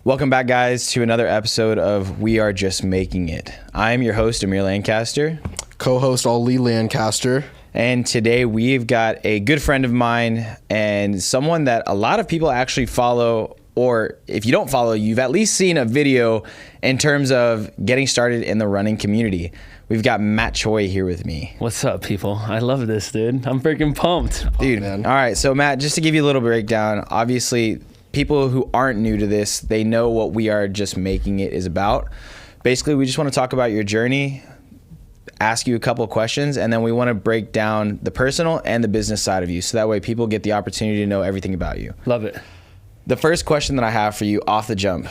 Welcome back, guys, to another episode of We Are Just Making It. I'm your host, Amir Lancaster. Co-host Ali Lancaster. And today we've got a good friend of mine and someone that a lot of people actually follow, or if you don't follow, you've at least seen a video in terms of getting started in the running community. We've got Matt Choi here with me. What's up, people? I love this, dude. I'm freaking pumped. Dude, man. All right, so Matt, just to give you a little breakdown, obviously people who aren't new to this, they know what We Are Just Making It is about. Basically, we just want to talk about your journey, ask you a couple of questions, and then we want to break down the personal and the business side of you, so that way people get the opportunity to know everything about you. Love it. The first question that I have for you off the jump,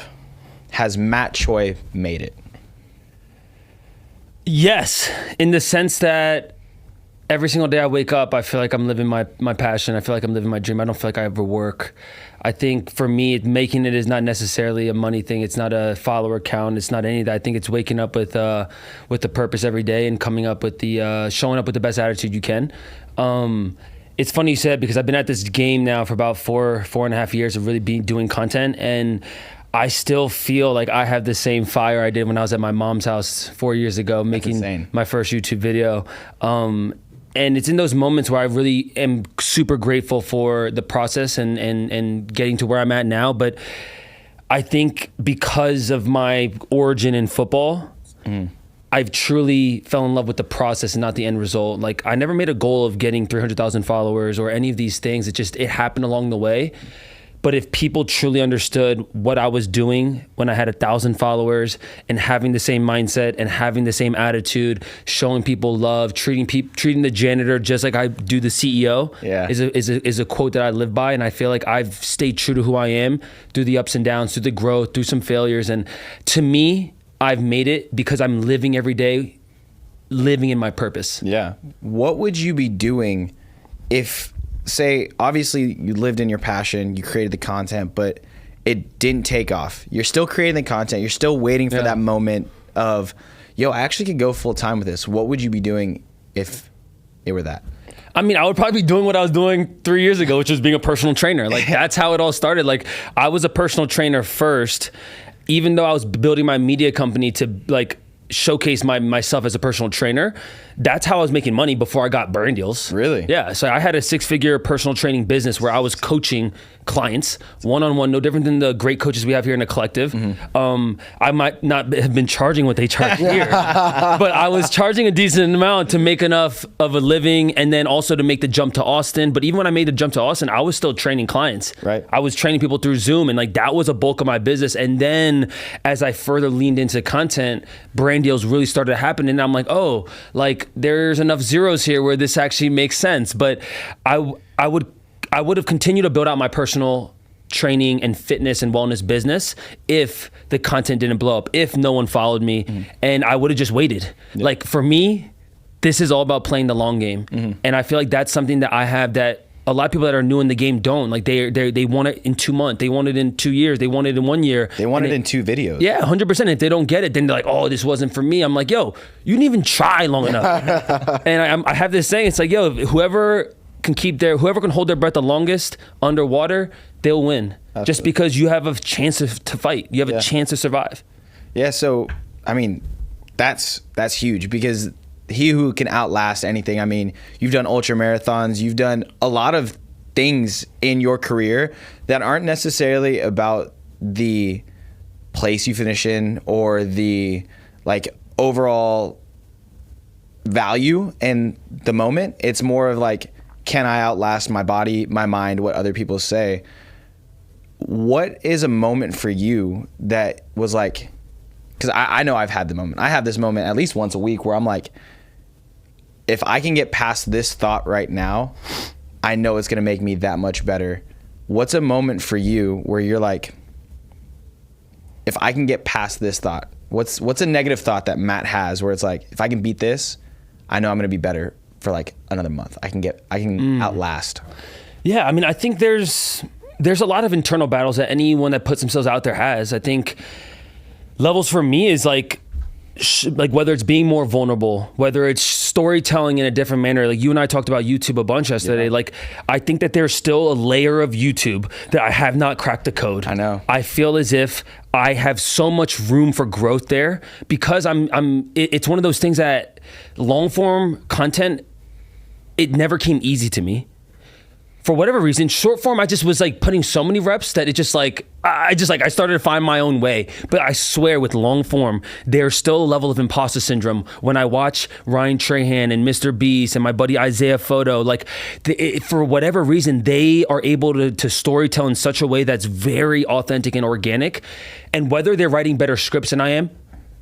has Matt Choi made it? Yes, in the sense that every single day I wake up, I feel like I'm living my passion. I feel like I'm living my dream. I don't feel like I ever work. I think for me, making it is not necessarily a money thing. It's not a follower count. It's not any of that. I think it's waking up with the purpose every day and coming up with showing up with the best attitude you can. It's funny you said, because I've been at this game now for about four and a half years of really doing content, and I still feel like I have the same fire I did when I was at my mom's house 4 years ago making my first YouTube video. And it's in those moments where I really am super grateful for the process and getting to where I'm at now. But I think because of my origin in football, I've truly fell in love with the process and not the end result. Like, I never made a goal of getting 300,000 followers or any of these things. It happened along the way. But if people truly understood what I was doing when I had 1,000 followers and having the same mindset and having the same attitude, showing people love, treating the janitor just like I do the CEO, is a quote that I live by. And I feel like I've stayed true to who I am through the ups and downs, through the growth, through some failures. And to me, I've made it because I'm living every day, living in my purpose. Yeah. What would you be doing if, say, obviously you lived in your passion, you created the content, but it didn't take off? You're still creating the content. You're still waiting for that moment of, yo, I actually could go full time with this. What would you be doing if it were that? I mean, I would probably be doing what I was doing 3 years ago, which was being a personal trainer. Like, that's how it all started. Like, I was a personal trainer first, even though I was building my media company to like showcase myself as a personal trainer. That's how I was making money before I got brand deals. Really? Yeah. So I had a 6-figure personal training business where I was coaching clients one-on-one, no different than the great coaches we have here in the collective. I might not have been charging what they charge here, but I was charging a decent amount to make enough of a living, and then also to make the jump to Austin. But even when I made the jump to Austin, I was still training clients. Right. I was training people through Zoom, and like that was a bulk of my business. And then as I further leaned into content, brand deals really started to happen, and I'm like, oh, like there's enough zeros here where this actually makes sense. But I would have continued to build out my personal training and fitness and wellness business if the content didn't blow up, if no one followed me, and I would have just waited. Like, for me, this is all about playing the long game. And I feel like that's something that I have that a lot of people that are new in the game don't. Like, they want it in 2 months, they want it in 2 years, they want it in 1 year. They want it in 2 videos. Yeah, 100%. If they don't get it, then they're like, oh, this wasn't for me. I'm like, yo, you didn't even try long enough. And I have this saying, it's like, yo, whoever can hold their breath the longest underwater, they'll win. Absolutely. Just because you have a chance to fight. You have a chance to survive. Yeah, so, I mean, that's huge, because he who can outlast anything. I mean, you've done ultra marathons, you've done a lot of things in your career that aren't necessarily about the place you finish in or the like overall value in the moment. It's more of like, can I outlast my body, my mind, what other people say? What is a moment for you that was like, because I know I've had the moment. I have this moment at least once a week where I'm like, if I can get past this thought right now, I know it's going to make me that much better. What's a moment for you where you're like, if I can get past this thought, what's a negative thought that Matt has where it's like, if I can beat this, I know I'm going to be better for like another month. I can outlast. Yeah, I mean, I think there's a lot of internal battles that anyone that puts themselves out there has. I think levels for me is like, like whether it's being more vulnerable, whether it's storytelling in a different manner. Like you and I talked about YouTube a bunch yesterday. Yeah. Like I think that there's still a layer of YouTube that I have not cracked the code. I know. I feel as if I have so much room for growth there because it's one of those things that long form content, it never came easy to me. For whatever reason, short form, I just was like putting so many reps that it just like, I started to find my own way. But I swear with long form, there's still a level of imposter syndrome. When I watch Ryan Trahan and Mr. Beast and my buddy Isaiah Photo, like for whatever reason, they are able to storytell in such a way that's very authentic and organic. And whether they're writing better scripts than I am,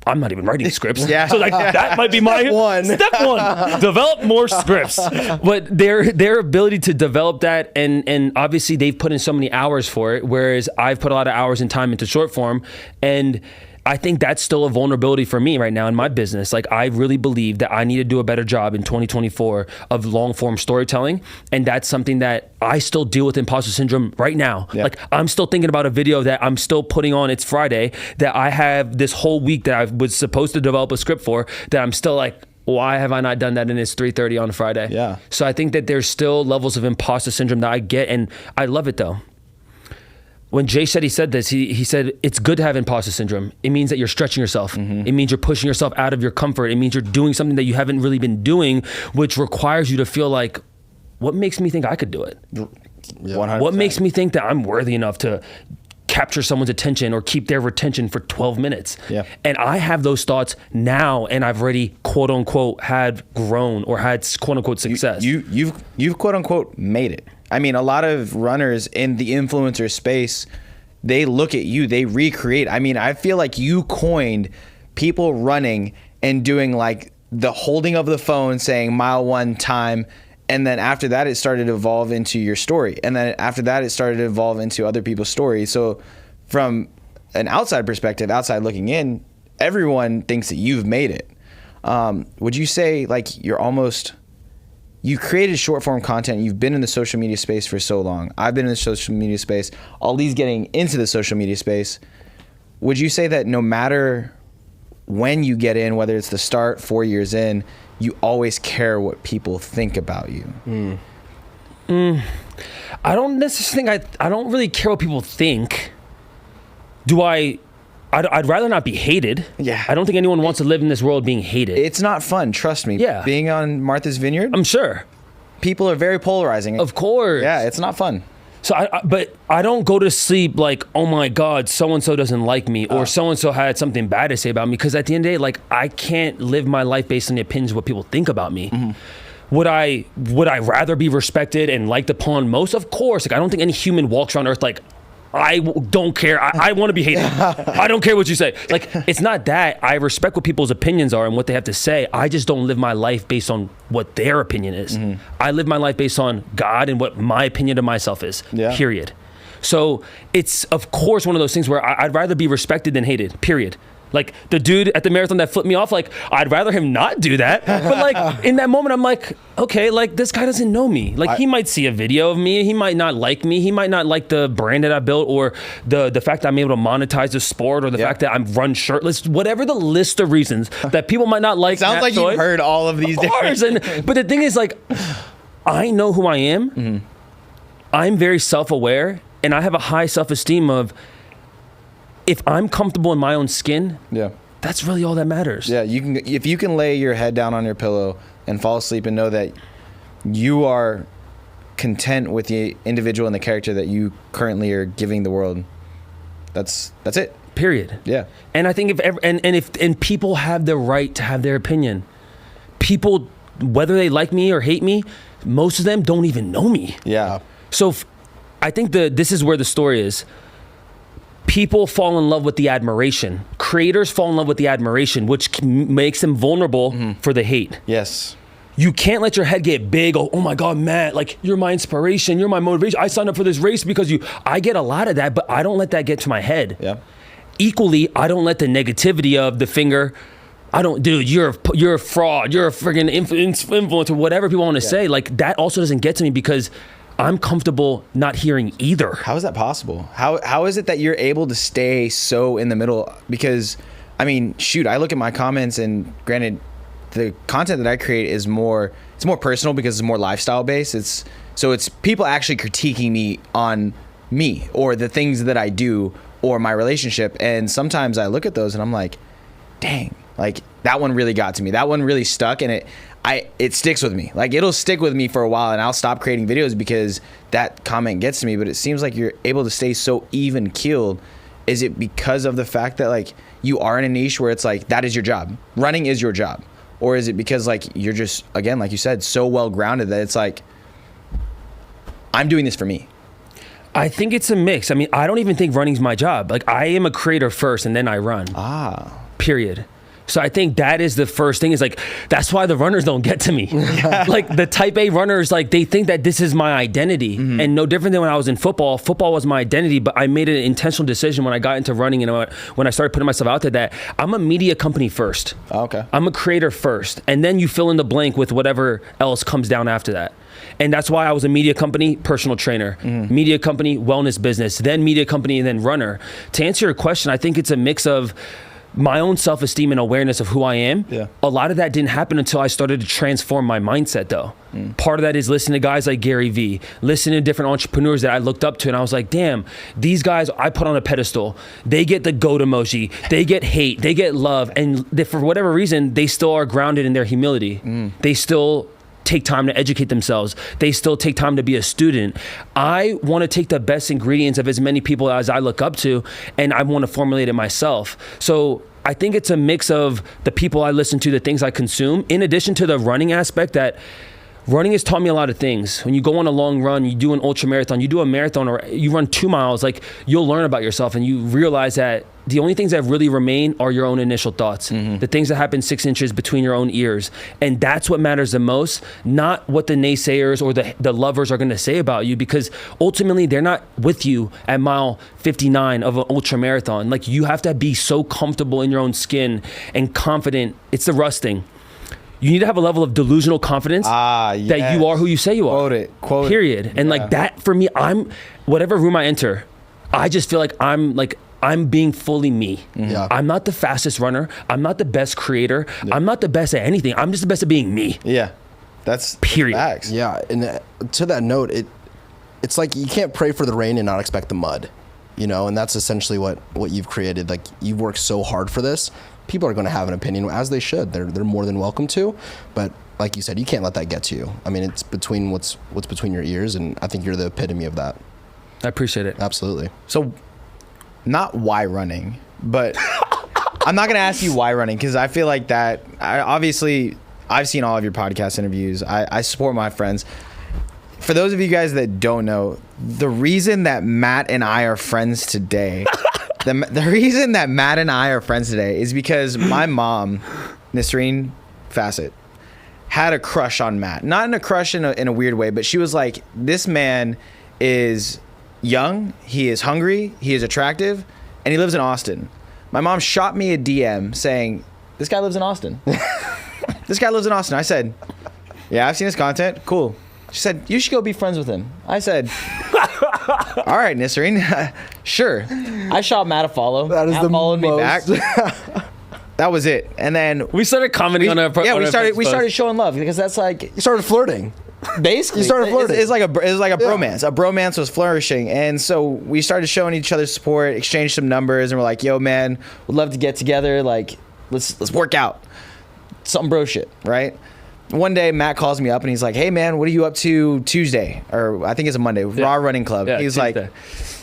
I'm not even writing scripts. Yeah. So like that might be my step one. Develop more scripts. But their ability to develop that and obviously they've put in so many hours for it, whereas I've put a lot of hours and time into short form. And I think that's still a vulnerability for me right now in my business. Like I really believe that I need to do a better job in 2024 of long form storytelling. And that's something that I still deal with imposter syndrome right now. Yeah. Like I'm still thinking about a video that I'm still putting on, it's Friday, that I have this whole week that I was supposed to develop a script for, that I'm still like, why have I not done that and it's 3:30 on Friday? Yeah. So I think that there's still levels of imposter syndrome that I get, and I love it though. When Jay said he said this, he said, it's good to have imposter syndrome. It means that you're stretching yourself. It means you're pushing yourself out of your comfort. It means you're doing something that you haven't really been doing, which requires you to feel like, what makes me think I could do it? 100%. What makes me think that I'm worthy enough to capture someone's attention or keep their retention for 12 minutes? Yeah. And I have those thoughts now, and I've already quote unquote had grown or had quote unquote success. You've quote unquote made it. I mean, a lot of runners in the influencer space, they look at you, they recreate. I mean, I feel like you coined people running and doing like the holding of the phone saying mile 1 time. And then after that, it started to evolve into your story. And then after that, it started to evolve into other people's stories. So from an outside perspective, outside looking in, everyone thinks that you've made it. Would you say like you created short form content, you've been in the social media space for so long. I've been in the social media space, Ali's getting into the social media space. Would you say that no matter when you get in, whether it's the start, 4 years in, you always care what people think about you? I don't necessarily think I don't really care what people think. I'd rather not be hated. Yeah. I don't think anyone wants to live in this world being hated. It's not fun, trust me. Yeah. Being on Martha's Vineyard, I'm sure. people are very polarizing. Of course. Yeah, it's not fun. So but I don't go to sleep like, oh my God, so-and-so doesn't like me or so-and-so had something bad to say about me, because at the end of the day, like I can't live my life based on the opinions of what people think about me. Would I rather be respected and liked upon most? Of course. Like I don't think any human walks around earth like, I don't care. I want to be hated. I don't care what you say. Like, it's not that. I respect what people's opinions are and what they have to say. I just don't live my life based on what their opinion is. I live my life based on God and what my opinion of myself is, period. So it's, of course, one of those things where I'd rather be respected than hated, period. Like the dude at the marathon that flipped me off, like I'd rather him not do that. But like in that moment, I'm like, okay, like this guy doesn't know me. Like he might see a video of me. He might not like me. He might not like the brand that I built or the fact that I'm able to monetize the sport or the fact that I'm run shirtless, whatever the list of reasons that people might not like. Sounds Matt like Choi. you've heard all of these different. But the thing is like, I know who I am. I'm very self-aware and I have a high self-esteem of, if I'm comfortable in my own skin, that's really all that matters. Yeah, if you can lay your head down on your pillow and fall asleep and know that you are content with the individual and the character that you currently are giving the world, that's it. Period. Yeah. And I think if people have the right to have their opinion, people, whether they like me or hate me, most of them don't even know me. Yeah. So I think this is where the story is. People fall in love with the admiration. Creators fall in love with the admiration, which makes them vulnerable for the hate. Yes. You can't let your head get big. Oh my God, Matt, like you're my inspiration. You're my motivation. I signed up for this race because I get a lot of that, but I don't let that get to my head. Yeah. Equally, I don't let the negativity of the finger, dude, you're a fraud. You're a friggin' influencer, whatever people want to say. Like that also doesn't get to me because I'm comfortable not hearing either. How is that possible? How is it that you're able to stay so in the middle? Because I mean, shoot, I look at my comments, and granted, the content that I create is more personal because it's more lifestyle based. It's people actually critiquing me on me or the things that I do or my relationship. And sometimes I look at those and I'm like, dang, like that one really got to me. That one really stuck, and it sticks with me. Like it'll stick with me for a while, and I'll stop creating videos because that comment gets to me. But it seems like you're able to stay so even keeled. Is it because of the fact that like you are in a niche where it's like that is your job, running is your job, or is it because like you're just, again, like you said, so well grounded that it's like I'm doing this for me? I think it's a mix. I mean, I don't even think running's my job. Like I am a creator first, and then I run. Period. So I think that is the first thing, is like, that's why the runners don't get to me. Like the type A runners, like they think that this is my identity. And no different than when I was in football. Football was my identity, but I made an intentional decision when I got into running and when I started putting myself out there that I'm a media company first. Okay. I'm a creator first. And then you fill in the blank with whatever else comes down after that. And that's why I was a media company, personal trainer, media company, wellness business, then media company, and then runner. To answer your question, I think it's a mix of my own self-esteem and awareness of who I am. Yeah. A lot of that didn't happen until I started to transform my mindset though. Part of that is listening to guys like Gary Vee, listening to different entrepreneurs that I looked up to, and I was like, damn, these guys I put on a pedestal. They get the goat emoji, they get hate, they get love, and for whatever reason, they still are grounded in their humility. They still take time to educate themselves. They still take time to be a student. I want to take the best ingredients of as many people as I look up to, and I want to formulate it myself. So I think it's a mix of the people I listen to, the things I consume, in addition to the running aspect. That running has taught me a lot of things. When you go on a long run, you do an ultra marathon, you do a marathon, or you run 2 miles, like you'll learn about yourself, and you realize that the only things that really remain are your own initial thoughts, the things that happen 6 inches between your own ears. And that's what matters the most, not what the naysayers or the lovers are gonna say about you, because ultimately they're not with you at mile 59 of an ultra marathon. Like you have to be so comfortable in your own skin and confident. It's the rusting. You need to have a level of delusional confidence that you are who you say you are. Quote Period. it. And like that for me, whatever room I enter, I just feel like I'm being fully me. Yeah. I'm not the fastest runner. I'm not the best creator. I'm not the best at anything. I'm just the best at being me. Yeah. That's Period. facts. Yeah, and to that note, it's like you can't pray for the rain and not expect the mud, you know, and that's essentially what you've created. Like you've worked so hard for this. People are going to have an opinion, as they should. They're more than welcome to, but like you said, you can't let that get to you. I mean, it's between what's between your ears, and I think you're the epitome of that. I appreciate it. Absolutely. So, not why running, but I'm not going to ask you why running, because I feel like that, obviously, I've seen all of your podcast interviews. I support my friends. For those of you guys that don't know, the reason that Matt and I are friends today, the reason that Matt and I are friends today is because my mom, Nisreen Fassett, had a crush on Matt. Not in a crush in a weird way, but she was like, this man is young, he is hungry, he is attractive, and he lives in Austin. My mom shot me a DM saying, this guy lives in Austin. This guy lives in Austin. I said, yeah, I've seen his content. Cool. She said, you should go be friends with him. I said, all right, Nisreen, sure. I shot Matt a follow. That is Matt the followed me back. most. That was it. And then We started commenting on our we started showing love, because that's like You started flirting. basically You started flirting. It's like a bromance. A bromance was flourishing, and so we started showing each other support, exchanged some numbers, and we're like, yo man, we'd love to get together, like let's work out some bro shit, right? One day Matt calls me up and he's like, hey man, what are you up to Tuesday, or I think it's a Monday, Raw Running Club. Yeah, he's Tuesday.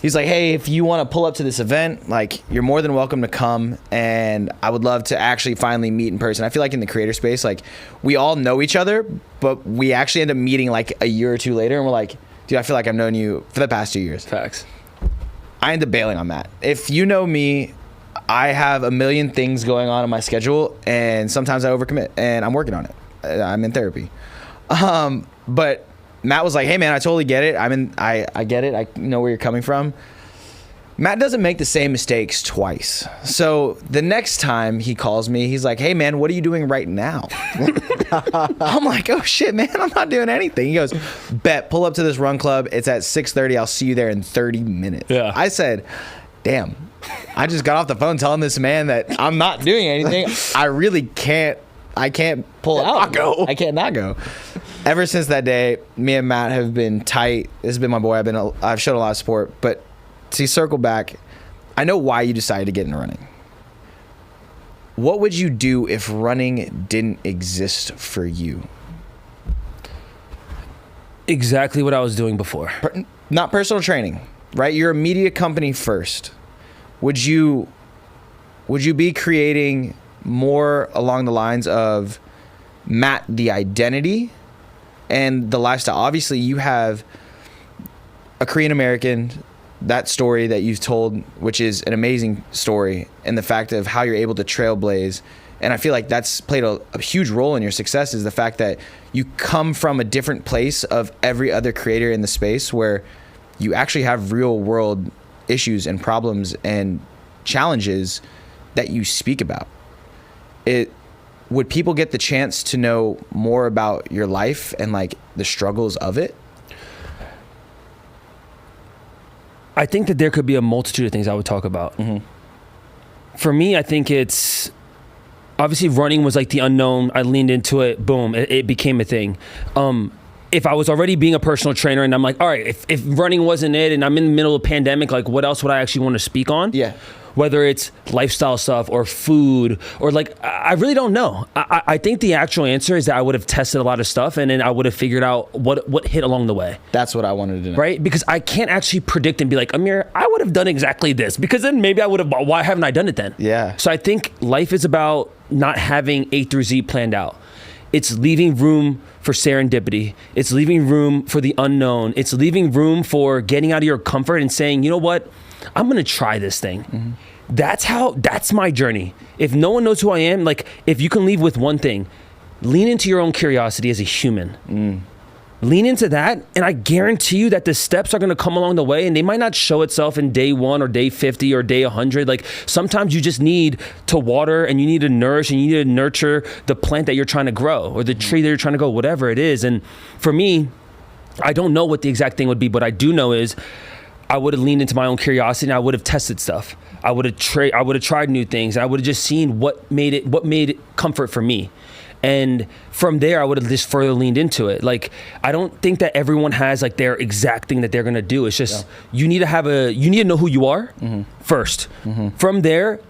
like, hey, if you want to pull up to this event, like you're more than welcome to come, and I would love to actually finally meet in person. I feel like in the creator space, like we all know each other, but we actually end up meeting like a year or two later, and we're like, dude, I feel like I've known you for the past 2 years. Facts. I end up bailing on Matt. If you know me, I have a million things going on in my schedule, and sometimes I overcommit, and I'm working on it. I'm in therapy. But Matt was like, hey man, I totally get it. I get it. I know where you're coming from. Matt doesn't make the same mistakes twice. So the next time he calls me, he's like, hey man, what are you doing right now? I'm like, oh shit, man, I'm not doing anything. He goes, bet, pull up to this run club. It's at 6:30. I'll see you there in 30 minutes. Yeah. I said, damn, I just got off the phone telling this man that I'm not doing anything. I really can't. I can't pull out. Not go. I can't not go. Ever since that day, me and Matt have been tight. This has been my boy. I've showed a lot of support. But to circle back, I know why you decided to get into running. What would you do if running didn't exist for you? Exactly what I was doing before. Not personal training, right? You're a media company first. Would you be creating more along the lines of Matt, the identity and the lifestyle? Obviously, you have a Korean American, that story that you've told, which is an amazing story, and the fact of how you're able to trailblaze. And I feel like that's played a huge role in your success, is the fact that you come from a different place of every other creator in the space, where you actually have real world issues and problems and challenges that you speak about. Would people get the chance to know more about your life and like the struggles of it? I think that there could be a multitude of things I would talk about. Mm-hmm. For me, I think it's obviously running was like the unknown. I leaned into it. Boom. It became a thing. If I was already being a personal trainer and I'm like, all right, if running wasn't it and I'm in the middle of a pandemic, like what else would I actually want to speak on? Yeah. Whether it's lifestyle stuff or food or like, I really don't know. I think the actual answer is that I would have tested a lot of stuff and then I would have figured out what hit along the way. That's what I wanted to know. Right? Because I can't actually predict and be like, Amir, I would have done exactly this, because then maybe I would have, why haven't I done it then? Yeah. So I think life is about not having A through Z planned out. It's leaving room for serendipity. It's leaving room for the unknown. It's leaving room for getting out of your comfort and saying, you know what? I'm going to try this thing. Mm-hmm. That's my journey. If no one knows who I am, like if you can leave with one thing, lean into your own curiosity as a human. Lean into that, and I guarantee you that the steps are going to come along the way, and they might not show itself in day 1 or day 50 or day 100. Like sometimes you just need to water and you need to nourish and you need to nurture the plant that you're trying to grow or the tree that you're trying to grow, whatever it is. And for me, I don't know what the exact thing would be, but I do know is I would have leaned into my own curiosity and I would have tested stuff. I would have tried new things, and I would have just seen what made it comfort for me. And from there, I would have just further leaned into it. Like, I don't think that everyone has like their exact thing that they're gonna do. It's just you need to know who you are first. From there,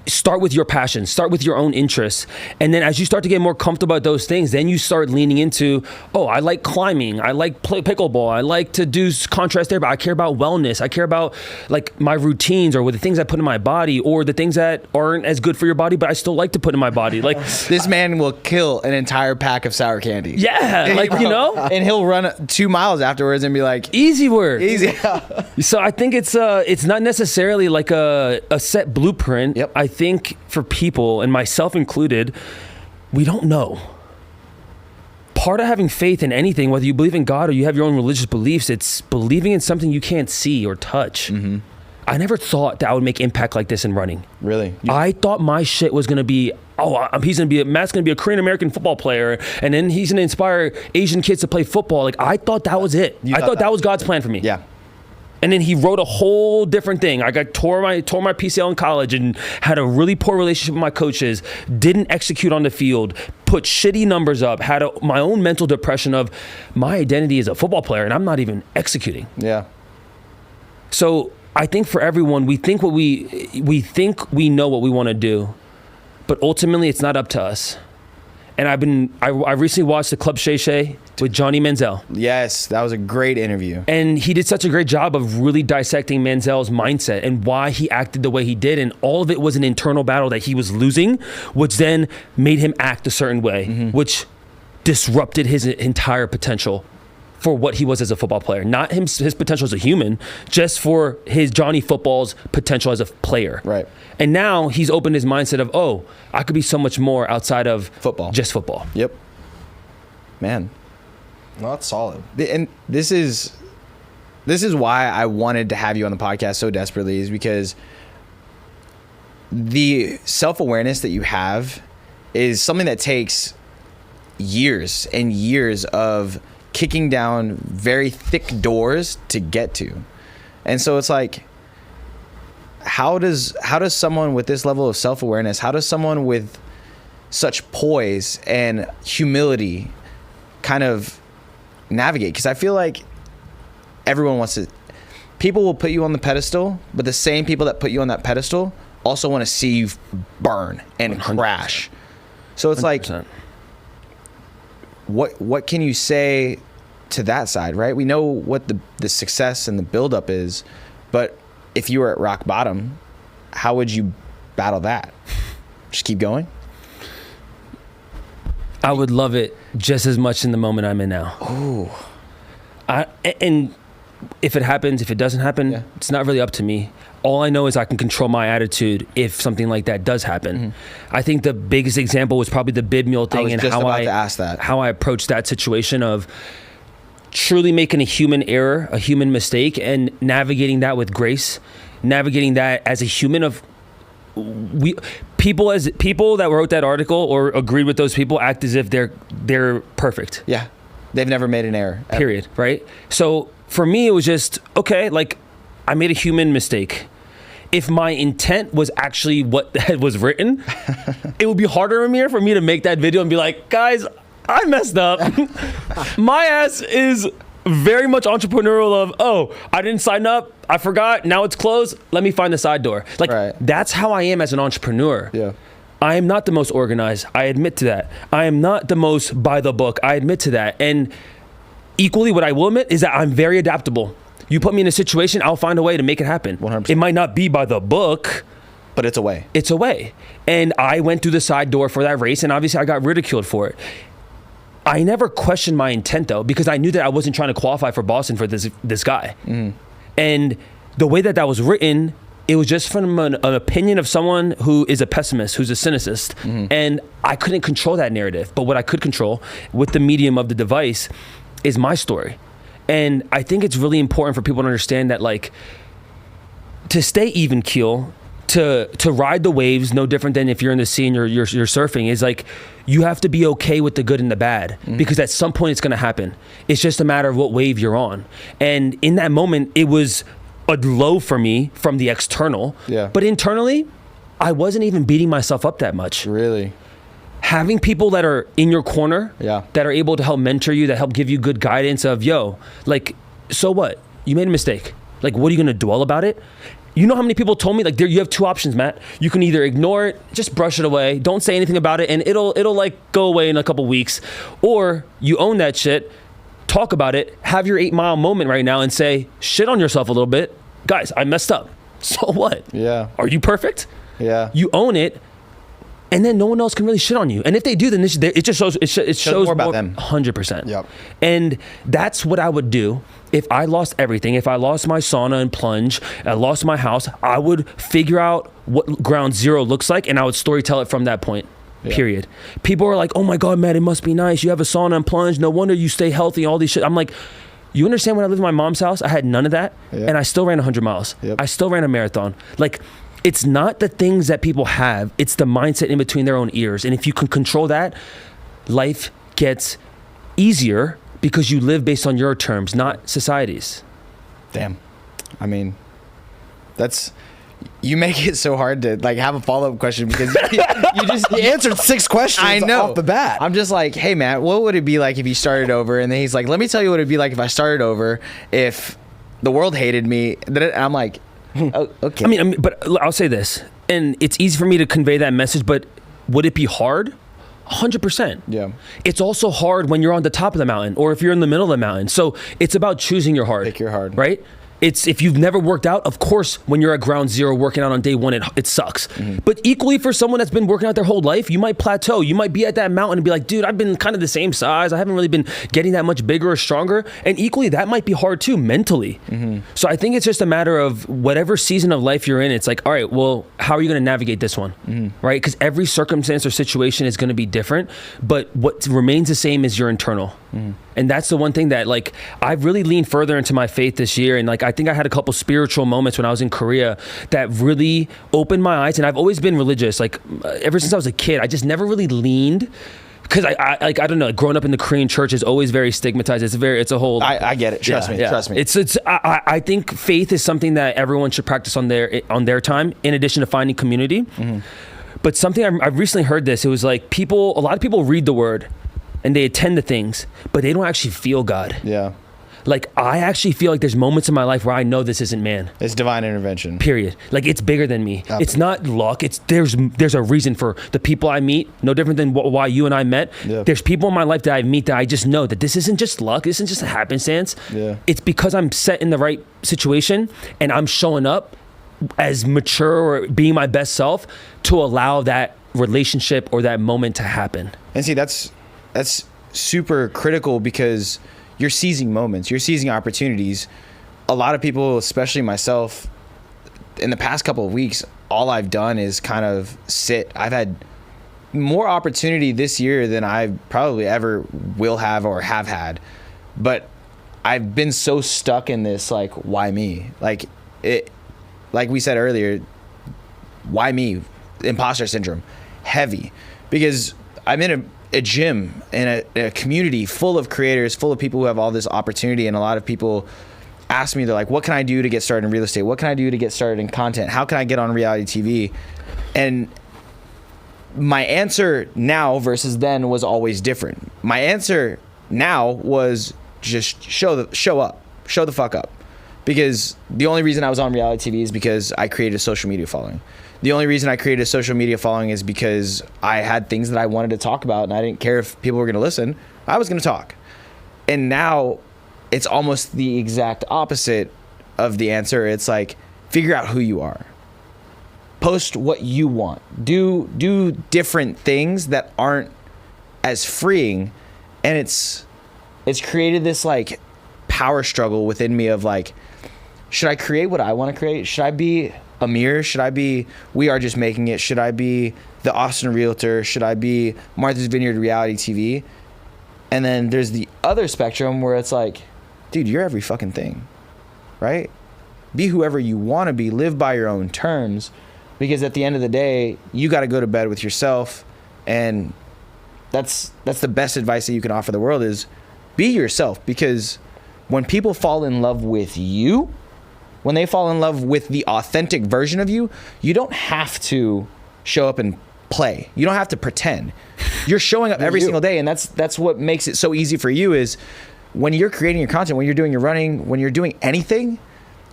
start with your passion, start with your own interests. And then as you start to get more comfortable about those things, then you start leaning into, oh, I like climbing, I like play pickleball, I like to do contrast there, but I care about wellness, I care about like my routines or the things I put in my body or the things that aren't as good for your body, but I still like to put in my body. Like this man will kill an entire pack of sour candy. Yeah, like, you know? And he'll run 2 miles afterwards and be like, easy work. Easy. So I think it's not necessarily like a set blueprint. Yep. I think for people, and myself included, we don't know. Part of having faith in anything, whether you believe in God or you have your own religious beliefs, it's believing in something you can't see or touch. I never thought that I would make impact like this in running. Really? I thought my shit was gonna be, Matt's gonna be a Korean American football player, and then he's gonna inspire Asian kids to play football. Like I thought that was it. I thought that was God's plan for me. Yeah. And then he wrote a whole different thing. I tore my PCL in college and had a really poor relationship with my coaches, didn't execute on the field, put shitty numbers up, had my own mental depression of my identity as a football player and I'm not even executing. Yeah. So I think for everyone, we think we think we know what we want to do, but ultimately it's not up to us. And I recently watched the Club Shay Shay with Johnny Manziel. Yes, that was a great interview. And he did such a great job of really dissecting Manziel's mindset and why he acted the way he did. And all of it was an internal battle that he was losing, which then made him act a certain way, which disrupted his entire potential for what he was as a football player. Not his potential as a human, just for his Johnny Football's potential as a player. Right. And now he's opened his mindset of, oh, I could be so much more outside of football. Just football. Yep. Man. No, that's solid. And this is why I wanted to have you on the podcast so desperately, is because the self-awareness that you have is something that takes years and years of kicking down very thick doors to get to. And so it's like, how does someone with this level of self-awareness, how does someone with such poise and humility kind of navigate? Because I feel like everyone wants to, people will put you on the pedestal, but the same people that put you on that pedestal also want to see you burn and 100%. crash. So it's 100%. like, what can you say to that side, right? We know what the success and the buildup is, but if you were at rock bottom, how would you battle that? Just keep going? I would love it just as much in the moment I'm in now. Oh, And if it happens, if it doesn't happen, Yeah. it's not really up to me. All I know is I can control my attitude if something like that does happen. Mm-hmm. I think the biggest example was probably the bid meal thing, was and just how about to ask that. how I approached that situation of truly making a human error, a human mistake, and navigating that with grace, navigating that as a human of people that wrote that article or agreed with those people act as if they're perfect. yeah. They've never made an error. Period. Right? So for me, it was just, okay, like I made a human mistake. If my intent was actually what was written, it would be harder, Amir, for me to make that video and be like, guys, I messed up. My ass is very much entrepreneurial of, oh, I didn't sign up. I forgot. Now it's closed. Let me find the side door. Like, Right. That's how I am as an entrepreneur. Yeah. I am not the most organized. I admit to that. I am not the most by the book. I admit to that. And equally, what I will admit is that I'm very adaptable. You put me in a situation, I'll find a way to make it happen. 100%. It might not be by the book. But it's a way. It's a way. And I went through the side door for that race, and obviously I got ridiculed for it. I never questioned my intent, though, because I knew that I wasn't trying to qualify for Boston for this guy. And the way that was written, it was just from an opinion of someone who is a pessimist, who's a cynicist. And I couldn't control that narrative. But what I could control with the medium of the device is my story. And I think it's really important for people to understand that, like, to stay even keel, to ride the waves, no different than if you're in the sea and you're surfing, is like, you have to be okay with the good and the bad, because at some point it's going to happen. It's just a matter of what wave you're on. And in that moment, it was a low for me from the external. Yeah. But internally, I wasn't even beating myself up that much. Really? Having people that are in your corner, Yeah. that are able to help mentor you, that help give you good guidance of, yo, like, so what? You made a mistake. Like, what are you going to dwell about it? You know how many people told me, like, you have two options, Matt. You can either ignore it, just brush it away, don't say anything about it, and it'll like go away in a couple weeks. Or you own that shit, talk about it, have your 8 Mile moment right now and say, shit on yourself a little bit. Guys, I messed up. So what? Yeah. Are you perfect? Yeah. You own it, and then no one else can really shit on you. And if they do, then it just shows it shows more about them. 100%. Yep. And that's what I would do if I lost everything. If I lost my sauna and plunge, I lost my house, I would figure out what ground zero looks like, and I would storytell it from that point. Yeah. Period. People are like, "Oh my God, Matt, it must be nice. You have a sauna and plunge. No wonder you stay healthy." All these shit. I'm like, you understand? When I lived in my mom's house, I had none of that, Yeah. and I still ran 100 miles. Yep. I still ran a marathon. Like, it's not the things that people have, it's the mindset in between their own ears. And if you can control that, life gets easier because you live based on your terms, not society's. Damn. I mean, you make it so hard to like have a follow-up question because you just He answered 6 questions I know off the bat. I'm just like, hey Matt, what would it be like if you started over? And then he's like, let me tell you what it'd be like if I started over, if the world hated me. And I'm like, oh, okay. I mean, but I'll say this, and it's easy for me to convey that message, but would it be hard? 100%. Yeah. It's also hard when you're on the top of the mountain or if you're in the middle of the mountain. So it's about choosing your hard. Pick your hard. Right? It's if you've never worked out, of course, when you're at ground zero working out on day one, it sucks. But equally for someone that's been working out their whole life, you might plateau. You might be at that mountain and be like, dude, I've been kind of the same size. I haven't really been getting that much bigger or stronger. And equally, that might be hard too, mentally. So I think it's just a matter of whatever season of life you're in. It's like, all right, well, how are you going to navigate this one? Right? Because every circumstance or situation is going to be different. But what remains the same is your internal. And that's the one thing that, like, I've really leaned further into my faith this year. And like, I think I had a couple spiritual moments when I was in Korea that really opened my eyes. And I've always been religious. Like, ever since I was a kid, I just never really leaned because I don't know, growing up in the Korean church is always very stigmatized. It's a whole. I get it. Trust me. I think faith is something that everyone should practice on their time, in addition to finding community. Mm-hmm. But something I recently heard this. It was like a lot of people read the word, and they attend to things, but they don't actually feel God. Yeah. Like, I actually feel like there's moments in my life where I know this isn't man. It's divine intervention. Period. Like, it's bigger than me. Absolutely. It's not luck. There's a reason for the people I meet. No different than why you and I met. Yeah. There's people in my life that I meet that I just know that this isn't just luck. This isn't just a happenstance. Yeah. It's because I'm set in the right situation and I'm showing up as mature or being my best self to allow that relationship or that moment to happen. And see, that's super critical because you're seizing moments, you're seizing opportunities. A lot of people, especially myself, in the past couple of weeks, all I've done is kind of sit. I've had more opportunity this year than I probably ever will have or have had. But I've been so stuck in this, like, why me? Like we said earlier, why me? Imposter syndrome, heavy. Because I'm in a gym and a community full of creators, full of people who have all this opportunity, and a lot of people ask me, they're like, what can I do to get started in real estate? What can I do to get started in content? How can I get on reality TV? And my answer now versus then was always different. My answer now was just show up, show the fuck up. Because the only reason I was on reality TV is because I created a social media following. The only reason I created a social media following is because I had things that I wanted to talk about, and I didn't care if people were going to listen. I was going to talk. And now it's almost the exact opposite of the answer. It's like, figure out who you are. Post what you want. Do different things that aren't as freeing. And it's created this, like, power struggle within me of, like, should I create what I want to create? Should I be Amir? Should I be We Are Just Making It? Should I be the Austin Realtor? Should I be Martha's Vineyard Reality TV? And then there's the other spectrum where it's like, dude, you're every fucking thing, right? Be whoever you want to be. Live by your own terms, because at the end of the day, you got to go to bed with yourself. And that's the best advice that you can offer the world is be yourself. Because when people fall in love with you, when they fall in love with the authentic version of you, you don't have to show up and play. You don't have to pretend. You're showing up every single day, and that's what makes it so easy for you is when you're creating your content, when you're doing your running, when you're doing anything,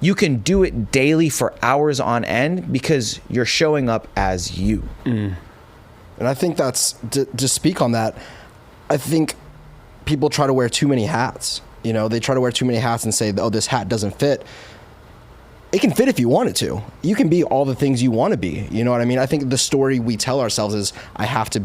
you can do it daily for hours on end because you're showing up as you. Mm. And I think that's, to speak on that, I think people try to wear too many hats. You know, they try to wear too many hats and say, oh, this hat doesn't fit. It can fit if you want it to. You can be all the things you want to be. You know what I mean? I think the story we tell ourselves is I have to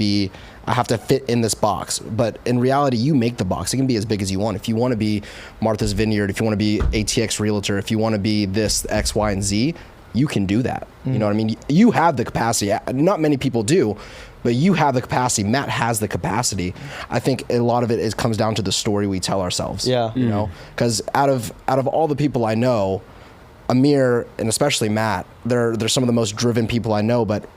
fit in this box. But in reality, you make the box. It can be as big as you want. If you want to be Martha's Vineyard, if you want to be ATX Realtor, if you want to be this X, Y, and Z, you can do that. Mm. You know what I mean? You have the capacity. Not many people do, but you have the capacity. Matt has the capacity. I think a lot of it comes down to the story we tell ourselves. Yeah. You know, because out of all the people I know, Amir and especially Matt, they're some of the most driven people I know, but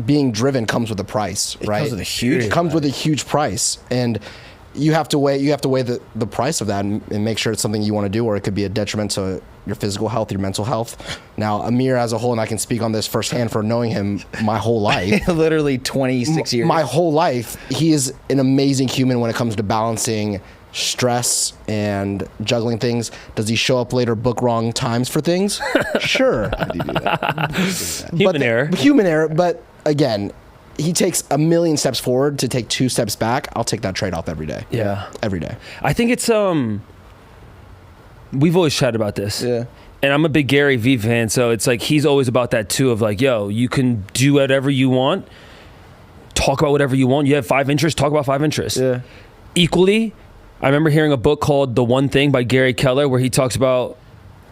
being driven comes with a price, right? It comes with a huge price, and you have to weigh the price of that and make sure it's something you want to do, or it could be a detriment to your physical health, your mental health. Now, Amir as a whole, and I can speak on this firsthand for knowing him my whole life. Literally 26 years. My whole life, he is an amazing human when it comes to balancing stress and juggling things. Does he show up later, book wrong times for things? Sure. I do that. Human error. But again, he takes a million steps forward to take 2 steps back. I'll take that trade-off every day. Yeah. Every day. I think it's, we've always chatted about this. Yeah. And I'm a big Gary Vee fan, so it's like he's always about that too of like, yo, you can do whatever you want, talk about whatever you want. You have 5 interests, talk about 5 interests. Yeah. Equally, I remember hearing a book called The One Thing by Gary Keller where he talks about...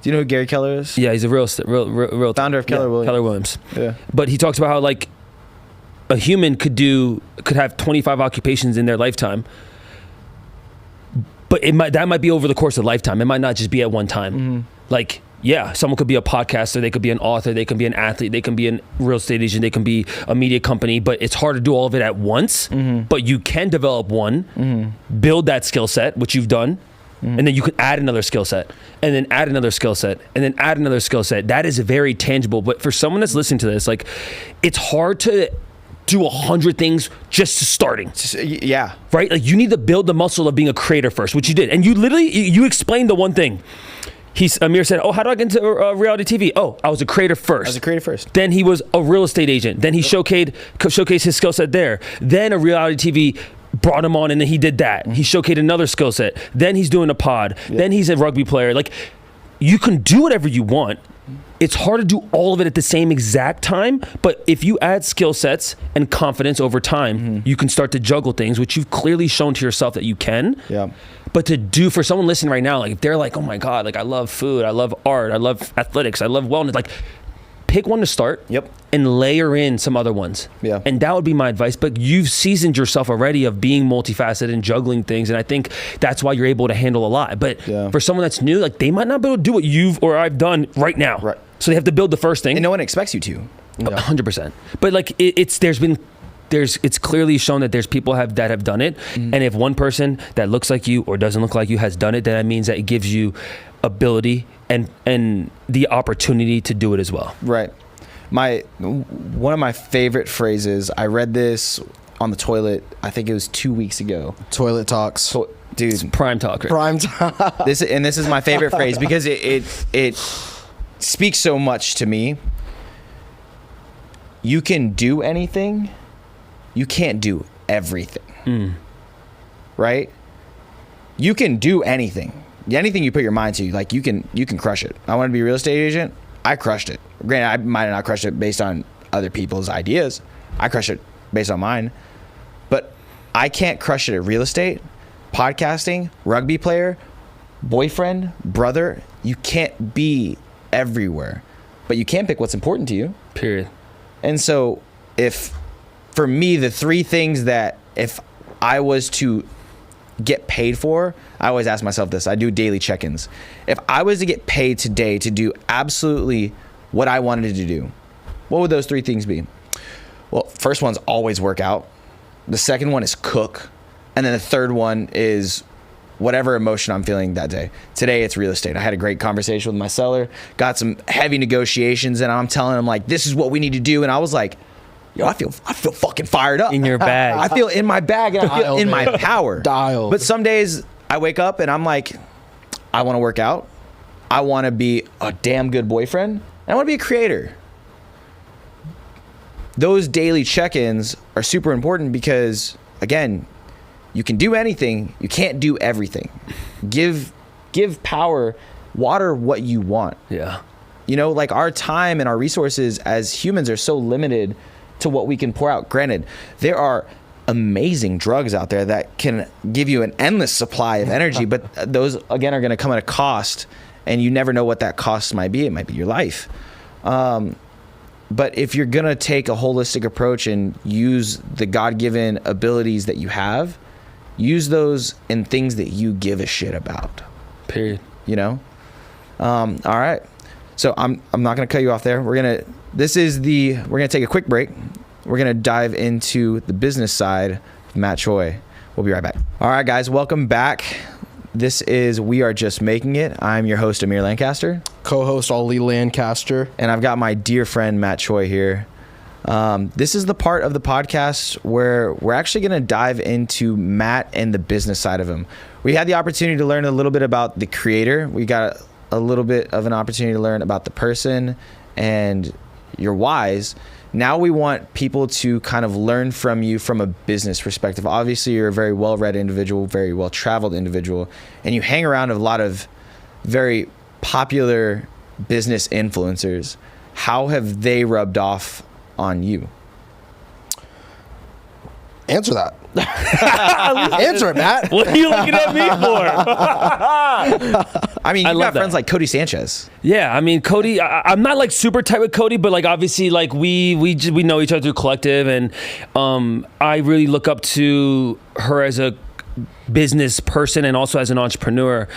Do you know who Gary Keller is? Yeah, he's a real founder of Keller Williams. Keller Williams. Yeah. But he talks about how like a human could have 25 occupations in their lifetime. But that might be over the course of a lifetime. It might not just be at one time. Mm-hmm. Like yeah, someone could be a podcaster, they could be an author, they can be an athlete, they can be a real estate agent, they can be a media company, but it's hard to do all of it at once. But you can develop one, build that skill set, which you've done, and then you can add another skill set, and then add another skill set, and then add another skill set. That is very tangible. But for someone that's listening to this, like, it's hard to do 100 things just starting. Yeah. Right? Like, you need to build the muscle of being a creator first, which you did. And you literally, you explained the one thing. Amir said, oh, how do I get into reality TV? Oh, I was a creator first. I was a creator first. Then he was a real estate agent. Then he showcased his skill set there. Then a reality TV brought him on, and then he did that. He showcased another skill set. Then he's doing a pod. Then he's a rugby player. Like, you can do whatever you want. It's hard to do all of it at the same exact time, but if you add skill sets and confidence over time, you can start to juggle things, which you've clearly shown to yourself that you can. Yeah. But to do, for someone listening right now, like, if they're like, oh my God, like, I love food, I love art, I love athletics, I love wellness, like, pick one to start. Yep. And layer in some other ones. Yeah. And that would be my advice. But you've seasoned yourself already of being multifaceted and juggling things. And I think that's why you're able to handle a lot. But for someone that's new, like, they might not be able to do what you've or I've done right now. Right. So they have to build the first thing. And no one expects you to. 100%. But like, it's clearly shown that there's people that have done it. And if one person that looks like you or doesn't look like you has done it, then that means that it gives you ability and the opportunity to do it as well. Right. One of my favorite phrases, I read this on the toilet, I think it was 2 weeks ago. Toilet talks. Dude. It's prime talk. Right? Prime time. This is my favorite phrase because it speaks so much to me. You can do anything. You can't do everything. Right? You can do anything. Anything you put your mind to, like, you can crush it. I want to be a real estate agent. I crushed it. Granted, I might have not crushed it based on other people's ideas. I crushed it based on mine. But I can't crush it at real estate, podcasting, rugby player, boyfriend, brother. You can't be everywhere. But you can pick what's important to you. Period. And so for me, the three things that if I was to get paid for, I always ask myself this. I do daily check-ins. If I was to get paid today to do absolutely what I wanted to do, what would those three things be? Well, first one's always work out. The second one is cook. And then the third one is whatever emotion I'm feeling that day. Today, it's real estate. I had a great conversation with my seller, got some heavy negotiations, and I'm telling him, like, this is what we need to do. And I was like, yo, I feel fucking fired up. In your bag. I feel in my bag and I feel in my power. Dialed. But some days I wake up and I'm like, I want to work out. I want to be a damn good boyfriend. And I want to be a creator. Those daily check-ins are super important because, again, you can do anything. You can't do everything. Give power, water what you want. Yeah. You know, like, our time and our resources as humans are so limited to what we can pour out. Granted, there are amazing drugs out there that can give you an endless supply of energy, but those, again, are going to come at a cost, and you never know what that cost might be. It might be your life. But if you're going to take a holistic approach and use the God-given abilities that you have, use those in things that you give a shit about. Period. You know? All right. So I'm not going to cut you off there. We're going to take a quick break. We're going to dive into the business side of Matt Choi. We'll be right back. All right, guys, welcome back. This is We Are Just Making It. I'm your host, Amir Lancaster. Co-host Ollie Lancaster. And I've got my dear friend, Matt Choi, here. This is the part of the podcast where we're actually going to dive into Matt and the business side of him. We had the opportunity to learn a little bit about the creator. We got a little bit of an opportunity to learn about the person and your whys. Now we want people to kind of learn from you from a business perspective. Obviously, you're a very well-read individual, very well-traveled individual, and you hang around a lot of very popular business influencers. How have they rubbed off on you? Answer that. Answer it, Matt. What are you looking at me for? I mean, you've got that. friends like Cody Sanchez. Yeah, I mean, Cody, I'm not like super tight with Cody, but like obviously like we know each other through collective, and I really look up to her as a business person and also as an entrepreneur.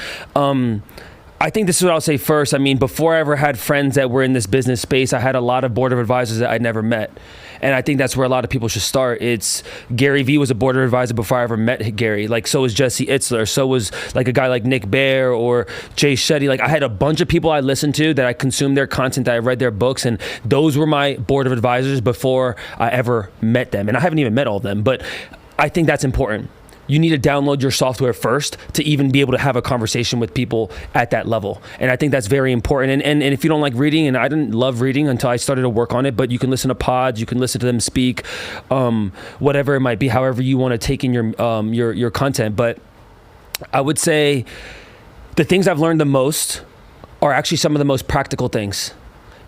I think this is what I'll say first. I mean, before I ever had friends that were in this business space, I had a lot of board of advisors that I'd never met. And I think that's where a lot of people should start. It's Gary Vee was a board of advisor before I ever met Gary. Like, so was Jesse Itzler. So was like a guy like Nick Bear or Jay Shetty. Like, I had a bunch of people I listened to that I consumed their content, that I read their books, and those were my board of advisors before I ever met them. And I haven't even met all of them, but I think that's important. You need to download your software first to even be able to have a conversation with people at that level. And I think that's very important. And if you don't like reading, and I didn't love reading until I started to work on it, but you can listen to pods, you can listen to them speak, whatever it might be, however you want to take in your content. But I would say the things I've learned the most are actually some of the most practical things.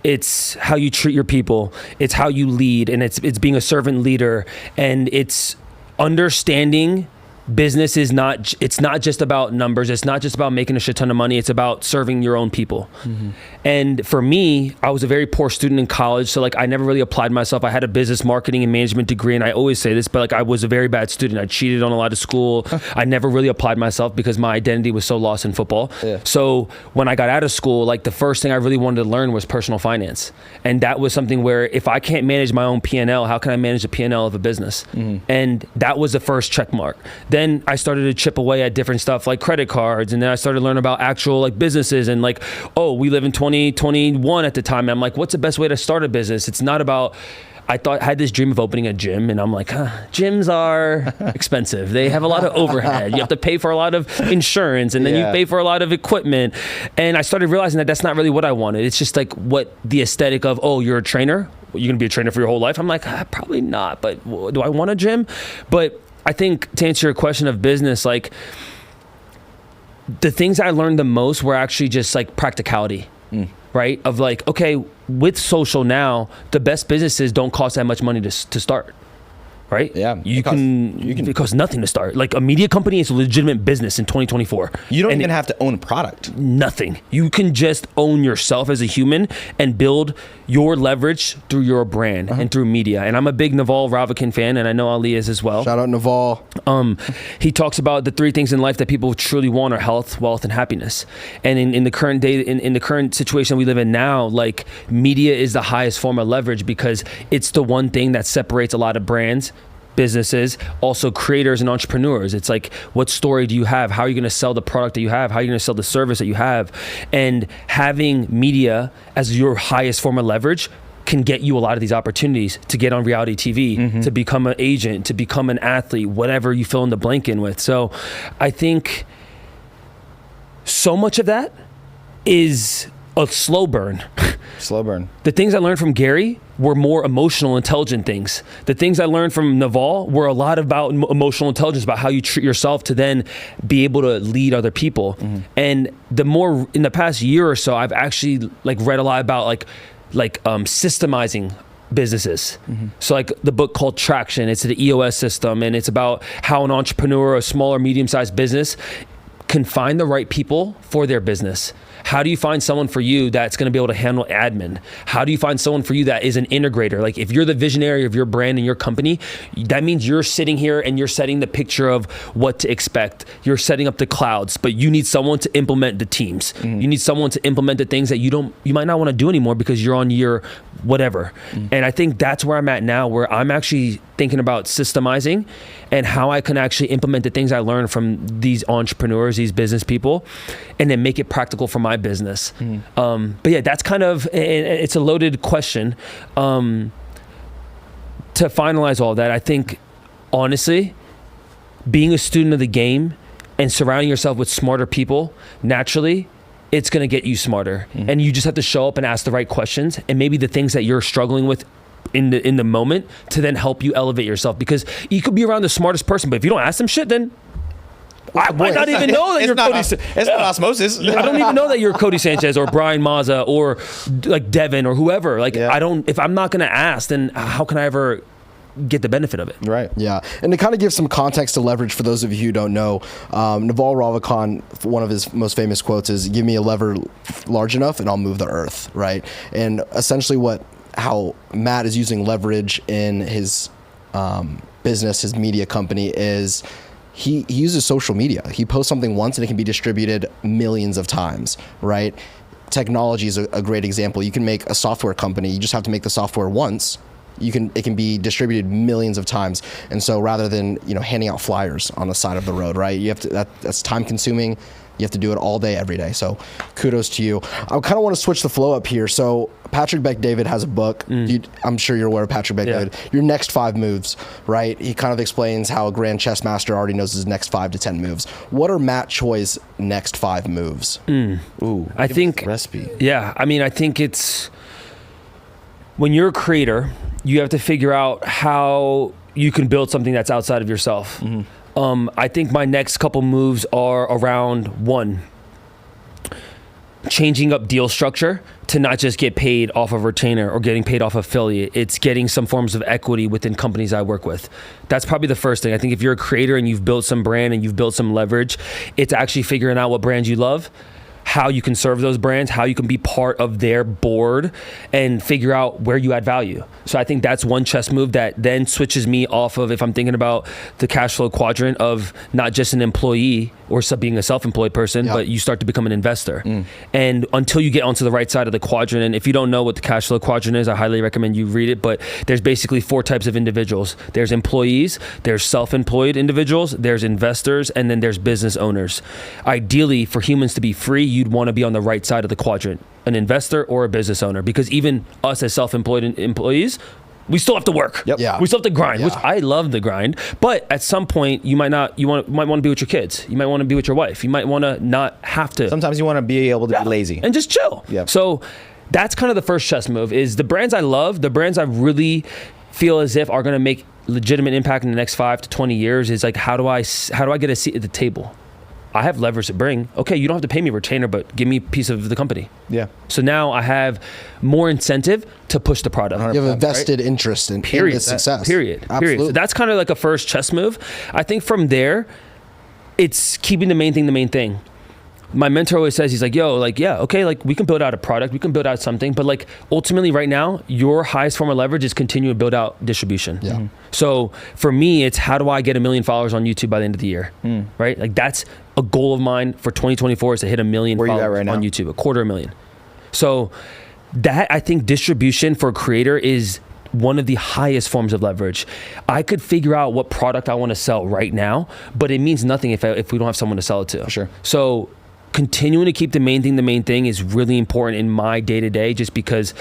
It's how you treat your people. It's how you lead, and it's being a servant leader, and it's understanding business is not, it's not just about numbers. It's not just about making a shit ton of money. It's about serving your own people. Mm-hmm. And for me, I was a very poor student in college. So like, I never really applied myself. I had a business marketing and management degree. And I always say this, but like, I was a very bad student. I cheated on a lot of school. I never really applied myself because my identity was so lost in football. Yeah. So when I got out of school, like the first thing I really wanted to learn was personal finance. And that was something where if I can't manage my own P&L, how can I manage the P&L of a business? Mm-hmm. And that was the first check mark. Then I started to chip away at different stuff like credit cards. And then I started to learn about actual like businesses and like, oh, we live in 2021 at the time. And I'm like, what's the best way to start a business? It's not about, I had this dream of opening a gym, and I'm like, gyms are expensive. They have a lot of overhead. You have to pay for a lot of insurance, and then you pay for a lot of equipment. And I started realizing that that's not really what I wanted. It's just like what the aesthetic of, oh, you're a trainer? You're going to be a trainer for your whole life? I'm like, probably not, but do I want a gym? But I think to answer your question of business, like the things I learned the most were actually just like practicality, right? Of like, okay, with social now, the best businesses don't cost that much money to start. Right? Yeah. It costs nothing to start. Like a media company is a legitimate business in 2024. You don't even have to own a product. Nothing. You can just own yourself as a human and build your leverage through your brand and through media. And I'm a big Naval Ravikant fan, and I know Ali is as well. Shout out Naval. He talks about the three things in life that people truly want are health, wealth, and happiness. And in the current day, in the current situation we live in now, like media is the highest form of leverage because it's the one thing that separates a lot of brands, businesses, also creators and entrepreneurs. It's like, what story do you have? How are you going to sell the product that you have? How are you going to sell the service that you have? And having media as your highest form of leverage can get you a lot of these opportunities to get on reality TV, to become an agent, to become an athlete, whatever you fill in the blank in with. So I think so much of that is a slow burn. Slow burn. The things I learned from Gary were more emotional, intelligent things. The things I learned from Naval were a lot about emotional intelligence, about how you treat yourself to then be able to lead other people. And the more in the past year or so, I've actually like read a lot about like systemizing businesses. So like the book called Traction, it's the EOS system, and it's about how an entrepreneur, a small or medium-sized business can find the right people for their business. How do you find someone for you that's going to be able to handle admin? How do you find someone for you that is an integrator? Like if you're the visionary of your brand and your company, that means you're sitting here and you're setting the picture of what to expect. You're setting up the clouds, but you need someone to implement the teams. You need someone to implement the things that you might not want to do anymore because you're on year whatever. And I think that's where I'm at now, where I'm actually thinking about systemizing and how I can actually implement the things I learned from these entrepreneurs, these business people, and then make it practical for my business. But yeah, that's kind of, it's a loaded question. To finalize all that, I think, honestly, being a student of the game and surrounding yourself with smarter people, naturally, it's going to get you smarter. And you just have to show up and ask the right questions, and maybe the things that you're struggling with in the moment to then help you elevate yourself, because you could be around the smartest person, but if you don't ask them shit, then I might not even know that you're Cody. It's not osmosis. I don't even know that you're Cody Sanchez or Brian Mazza or like Devin or whoever. Like if I'm not going to ask, then how can I ever get the benefit of it? Right. Yeah. And to kind of give some context to leverage for those of you who don't know, Naval Ravikant, one of his most famous quotes is, "Give me a lever large enough and I'll move the earth." Right. And essentially how Matt is using leverage in his business, his media company, is he uses social media. He posts something once and it can be distributed millions of times, right? Technology is a great example. You can make a software company. You just have to make the software once. It can be distributed millions of times. And so rather than, handing out flyers on the side of the road, right? You have to, that's time consuming. You have to do it all day, every day. So kudos to you. I kind of want to switch the flow up here. So Patrick Bet-David has a book. I'm sure you're aware of Patrick Bet-David. Your next 5 moves, right? He kind of explains how a grand chess master already knows his next 5 to 10 moves. What are Matt Choi's next 5 moves? Ooh, I think recipe. Yeah, I mean, I think it's when you're a creator, you have to figure out how you can build something that's outside of yourself. I think my next couple moves are around, 1, changing up deal structure to not just get paid off of retainer or getting paid off affiliate. It's getting some forms of equity within companies I work with. That's probably the first thing. I think if you're a creator and you've built some brand and you've built some leverage, it's actually figuring out what brands you love, how you can serve those brands, how you can be part of their board and figure out where you add value. So I think that's one chess move that then switches me off of, if I'm thinking about the cash flow quadrant of not just an employee or being a self-employed person, but you start to become an investor. And until you get onto the right side of the quadrant, and if you don't know what the cash flow quadrant is, I highly recommend you read it, but there's basically 4 types of individuals. There's employees, there's self-employed individuals, there's investors, and then there's business owners. Ideally, for humans to be free, you'd want to be on the right side of the quadrant, an investor or a business owner, because even us as self-employed employees, we still have to work. Yeah. We still have to grind, which I love the grind. But at some point, you might want to be with your kids. You might want to be with your wife. You might want to not have to. Sometimes you want to be able to be lazy and just chill. So that's kind of the first chess move. Is the brands I love, the brands I really feel as if are going to make legitimate impact in the next 5 to 20 years. Is like, how do I get a seat at the table? I have leverage to bring. Okay, you don't have to pay me a retainer, but give me a piece of the company. So now I have more incentive to push the product. You have a vested interest in this success. Period. Absolutely. So that's kind of like a first chess move. I think from there, it's keeping the main thing. My mentor always says, he's like, yo, like, yeah, okay, like we can build out a product, we can build out something, but like ultimately right now, your highest form of leverage is continue to build out distribution. So for me, it's how do I get 1 million followers on YouTube by the end of the year, right? Like that's a goal of mine for 2024 is to hit 1 million followers on YouTube, 250,000. So that, I think distribution for a creator is one of the highest forms of leverage. I could figure out what product I want to sell right now, but it means nothing if we don't have someone to sell it to. For sure. So continuing to keep the main thing is really important in my day-to-day, just because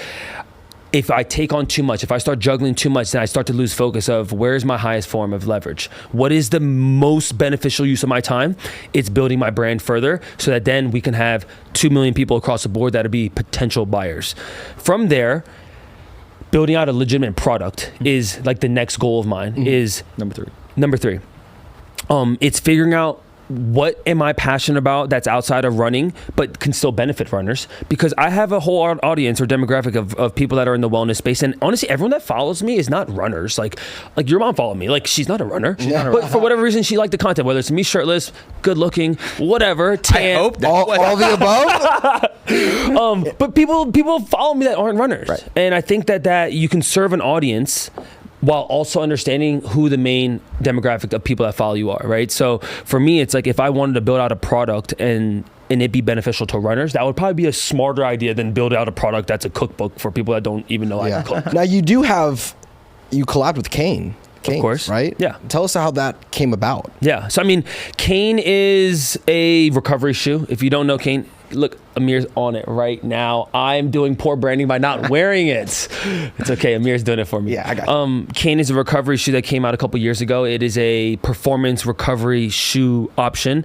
if I take on too much, if I start juggling too much, then I start to lose focus of where's my highest form of leverage? What is the most beneficial use of my time? It's building my brand further so that then we can have 2 million people across the board that'll be potential buyers. From there, building out a legitimate product is like the next goal of mine. Is number three. It's figuring out what am I passionate about that's outside of running, but can still benefit runners, because I have a whole audience or demographic of people that are in the wellness space. And honestly, everyone that follows me is not runners. Like your mom followed me. Like she's not a runner, but for whatever reason, she liked the content, whether it's me shirtless, good looking, whatever, tan. I hope that all the above. But people follow me that aren't runners. Right. And I think that you can serve an audience while also understanding who the main demographic of people that follow you are, right? So for me, it's like if I wanted to build out a product and it be beneficial to runners, that would probably be a smarter idea than build out a product that's a cookbook for people that don't even know how to cook. Now you collabed with Kane. Of course. Right? Yeah. Tell us how that came about. Yeah. So I mean, Kane is a recovery shoe. If you don't know Kane, look, Amir's on it right now. I'm doing poor branding by not wearing it. It's okay. Amir's doing it for me. Yeah, I got you. Kane is a recovery shoe that came out a couple years ago. It is a performance recovery shoe option.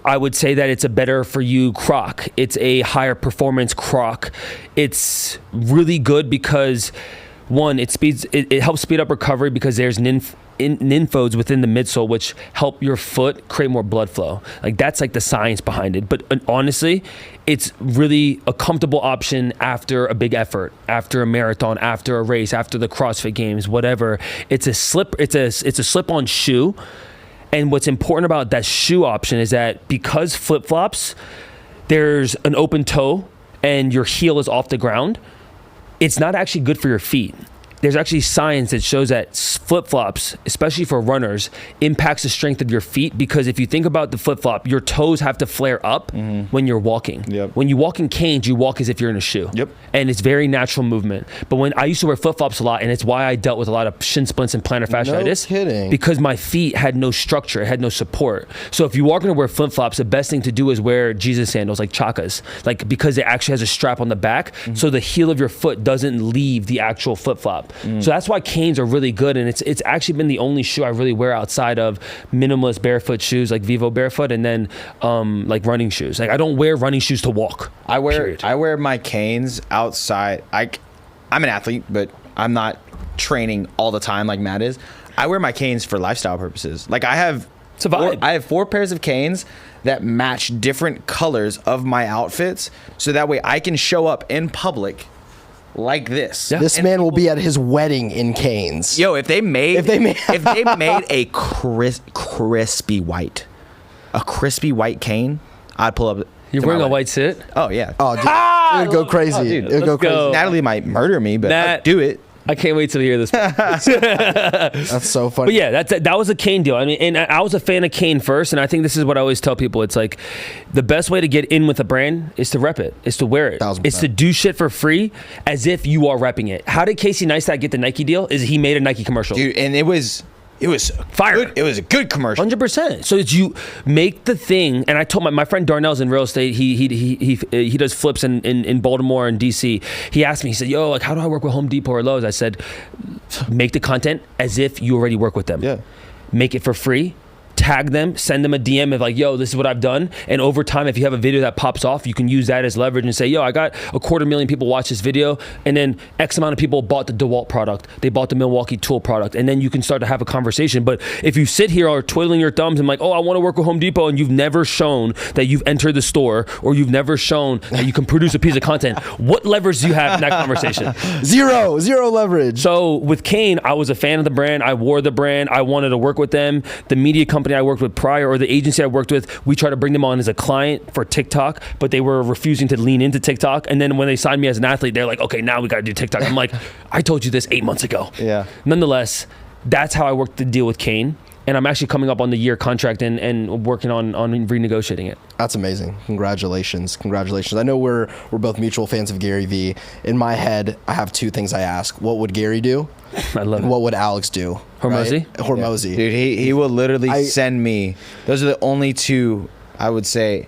I would say that it's a better for you Croc. It's a higher performance Croc. It's really good because one, it helps speed up recovery because there's nymphodes within the midsole which help your foot create more blood flow. Like that's like the science behind it. But honestly, it's really a comfortable option after a big effort, after a marathon, after a race, after the CrossFit Games, whatever. It's a slip-on shoe. And what's important about that shoe option is that because flip-flops, there's an open toe and your heel is off the ground, it's not actually good for your feet. there's actually science that shows that flip-flops, especially for runners, impacts the strength of your feet, because if you think about the flip-flop, your toes have to flare up when you're walking. Yep. When you walk in canes, you walk as if you're in a shoe. Yep. And it's very natural movement. But when I used to wear flip-flops a lot, and it's why I dealt with a lot of shin splints and plantar fasciitis. No kidding. Because my feet had no structure, it had no support. So if you are going to wear flip-flops, the best thing to do is wear Jesus sandals, like chakas, like because it actually has a strap on the back, so the heel of your foot doesn't leave the actual flip-flop. So that's why canes are really good, and it's actually been the only shoe I really wear outside of minimalist barefoot shoes like Vivo Barefoot, and then like running shoes. Like I don't wear running shoes to walk. I period. wear my canes outside. I'm an athlete, but I'm not training all the time like Matt is. I wear my canes for lifestyle purposes. Like I have It's a vibe. I have 4 pairs of canes that match different colors of my outfits, so that way I can show up in public like this. Yeah. This man will be at his wedding in canes. Yo, if they made If they made- a crispy white cane, I'd pull up. You're to wearing my a wedding. white sit? Oh yeah. Oh, dude, it would go crazy. dude, It would go let's go. crazy. Natalie might murder me, but Nat- I'd do it. I can't wait to hear this. That's so funny. But yeah, that was a cane deal. I mean, and I was a fan of cane first, and I think this is what I always tell people. It's like the best way to get in with a brand is to rep it, is to wear it, 1000%. is to do shit for free as if you are repping it. How did Casey Neistat get the Nike deal? Is he made a Nike commercial. Dude, and it was Fire. good. It was a good commercial. 100%. So it's you make the thing, and I told my friend Darnell's in real estate. He does flips in Baltimore and DC. He asked me. He said, "Yo, like, how do I work with Home Depot or Lowe's?" I said, "Make the content as if you already work with them. Yeah. Make it for free." Tag them, send them a DM of like, yo, this is what I've done. And over time, if you have a video that pops off, you can use that as leverage and say, yo, I got 250,000 people watch this video. And then X amount of people bought the DeWalt product. They bought the Milwaukee tool product. And then you can start to have a conversation. But if you sit here or twiddling your thumbs and like, oh, I want to work with Home Depot, and you've never shown that you've entered the store, or you've never shown that you can produce a piece of content, what leverage do you have in that conversation? Zero leverage. So with Kane, I was a fan of the brand. I wore the brand. I wanted to work with them. The media company I worked with prior, or the agency I worked with, we tried to bring them on as a client for TikTok, but they were refusing to lean into TikTok. And then when they signed me as an athlete, they're like, okay, now we got to do TikTok. I'm like, I told you this 8 months ago. Yeah. Nonetheless, that's how I worked the deal with Kane. And I'm actually coming up on the year contract and working on renegotiating it. That's amazing. Congratulations. I know we're both mutual fans of Gary Vee. In my head, I have 2 things I ask. What would Gary do? I love And it. what would Alex do? Hormozy? Right? Hormozy. Dude, he will literally send me. Those are the only 2 I would say.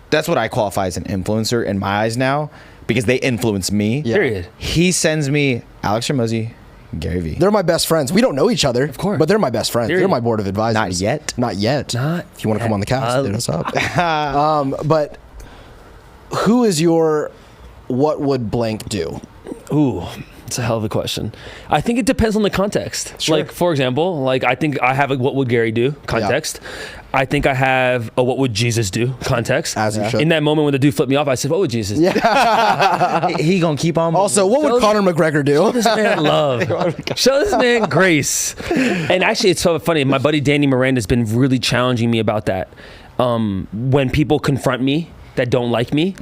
That's what I qualify as an influencer in my eyes now, because they influence me. Yeah. Period. He sends me Alex Hormozy, Gary Vee. They're my best friends. We don't know each other, of course. but they're my best friends. Period. They're my board of advisors. Not yet. Not yet. Not If you want to come on the cast, yet. hit us up. But who is your what would blank do? Ooh, it's a hell of a question. I think it depends on the context. Sure. Like, for example, like I think I have a what would Gary do context. I think I have a what would Jesus do context. As you should. In that moment when the dude flipped me off, I said, what would Jesus do? He gonna keep on. Also, what would Conor McGregor do? This man love. Show this man grace. And actually, it's so funny. My buddy Danny Miranda has been really challenging me about that. When people confront me that don't like me,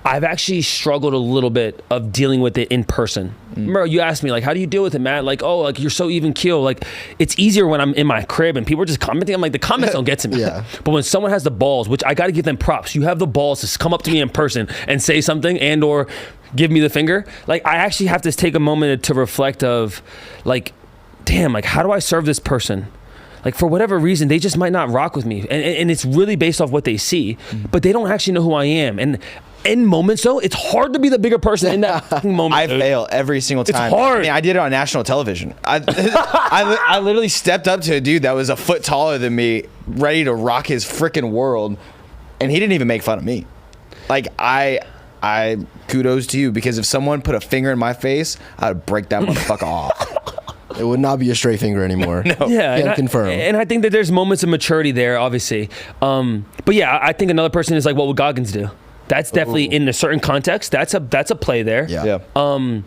I've actually struggled a little bit of dealing with it in person. Remember, you asked me, like, how do you deal with it, Matt? Like, oh, like, you're so even keel. Like, it's easier when I'm in my crib and people are just commenting. I'm like, the comments don't get to me. Yeah. But when someone has the balls, which I got to give them props, you have the balls to come up to me in person and say something and or give me the finger. Like, I actually have to take a moment to reflect of, like, damn, like, how do I serve this person? Like, for whatever reason, they just might not rock with me. And it's really based off what they see, but they don't actually know who I am. And in moments, though, it's hard to be the bigger person in that fucking moment. I dude. fail every single time. hard. I mean, I did it on national television. I literally stepped up to a dude that was a foot taller than me, ready to rock his freaking world, and he didn't even make fun of me. Like, I kudos to you, because if someone put a finger in my face, I'd break that motherfucker off. It would not be a straight finger anymore. No. Yeah, Can confirm. And I think that there's moments of maturity there, obviously. But yeah, I think another person is like, what would Goggins do? That's definitely in a certain context. That's a play there. Yeah. I'm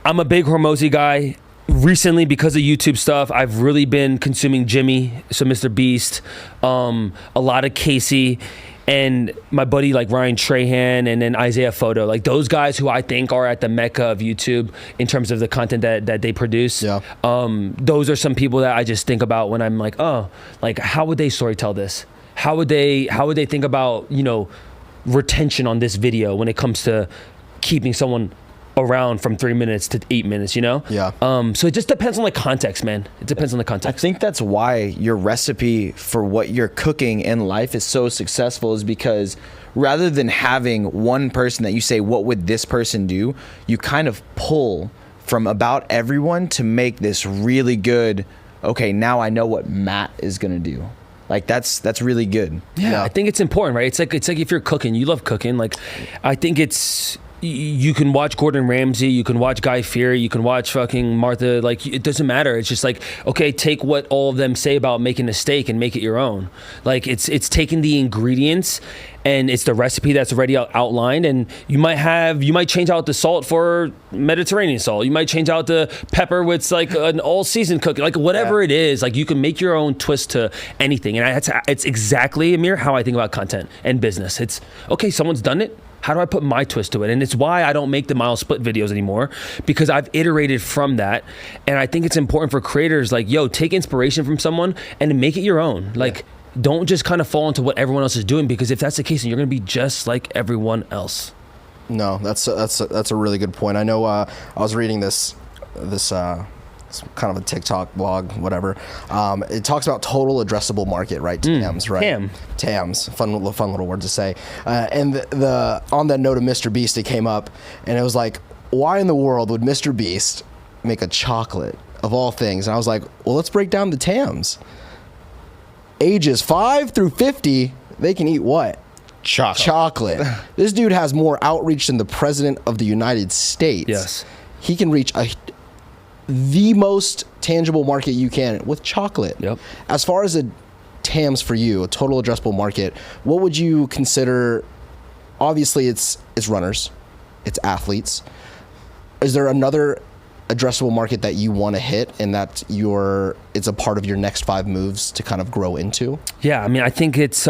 a big Hormozy guy. Recently, because of YouTube stuff, I've really been consuming Jimmy, so Mr. Beast, a lot of Casey. and my buddy like Ryan Trahan and then Isaiah Photo, like those guys who I think are at the mecca of YouTube in terms of the content that they produce. Yeah. Those are some people that I just think about when I'm like, oh, like how would they storytell this? How would they think about, you know, retention on this video when it comes to keeping someone around from 3 minutes to 8 minutes, you know? Yeah. So it just depends on the context, man. It depends on the I context. think that's why your recipe for what you're cooking in life is so successful, is because rather than having one person that you say, what would this person do? You kind of pull from about everyone to make this really good, okay, now I know what Matt is going to do. Like that's really good. Yeah, I think it's important, right? It's like if you're cooking, you love cooking. Like, I think you can watch Gordon Ramsay, you can watch Guy Fieri, you can watch fucking Martha. Like, it doesn't matter. It's just like, okay, take what all of them say about making a steak and make it your own. Like, it's taking the ingredients and it's the recipe that's already outlined, and you might change out the salt for Mediterranean salt. You might change out the pepper with like an all season cooking, like whatever it is. Like, you can make your own twist to anything, and it's exactly, Amir, how I think about content and business. It's okay, someone's done it. How do I put my twist to it? And it's why I don't make the mile split videos anymore, because I've iterated from that. And I think it's important for creators, like, yo, take inspiration from someone and make it your own. Like, don't just kind of fall into what everyone else is doing, because if that's the case, then you're going to be just like everyone else. No, that's a really good point. I know I was reading this it's kind of a TikTok blog, whatever. It talks about total addressable market, right? TAMs, right? TAMs, fun little word to say. And the on that note of Mr. Beast, it came up, and it was like, why in the world would Mr. Beast make a chocolate of all things? And I was like, well, let's break down the TAMs. Ages 5 through 50, they can eat what? Chocolate. This dude has more outreach than the president of the United States. Yes. He can reach the most tangible market you can with chocolate. Yep. As far as a TAMs for you, a total addressable market, what would you consider? Obviously, it's runners, it's athletes. Is there another addressable market that you want to hit, and that it's a part of your next 5 moves to kind of grow into? Yeah, I mean, I think it's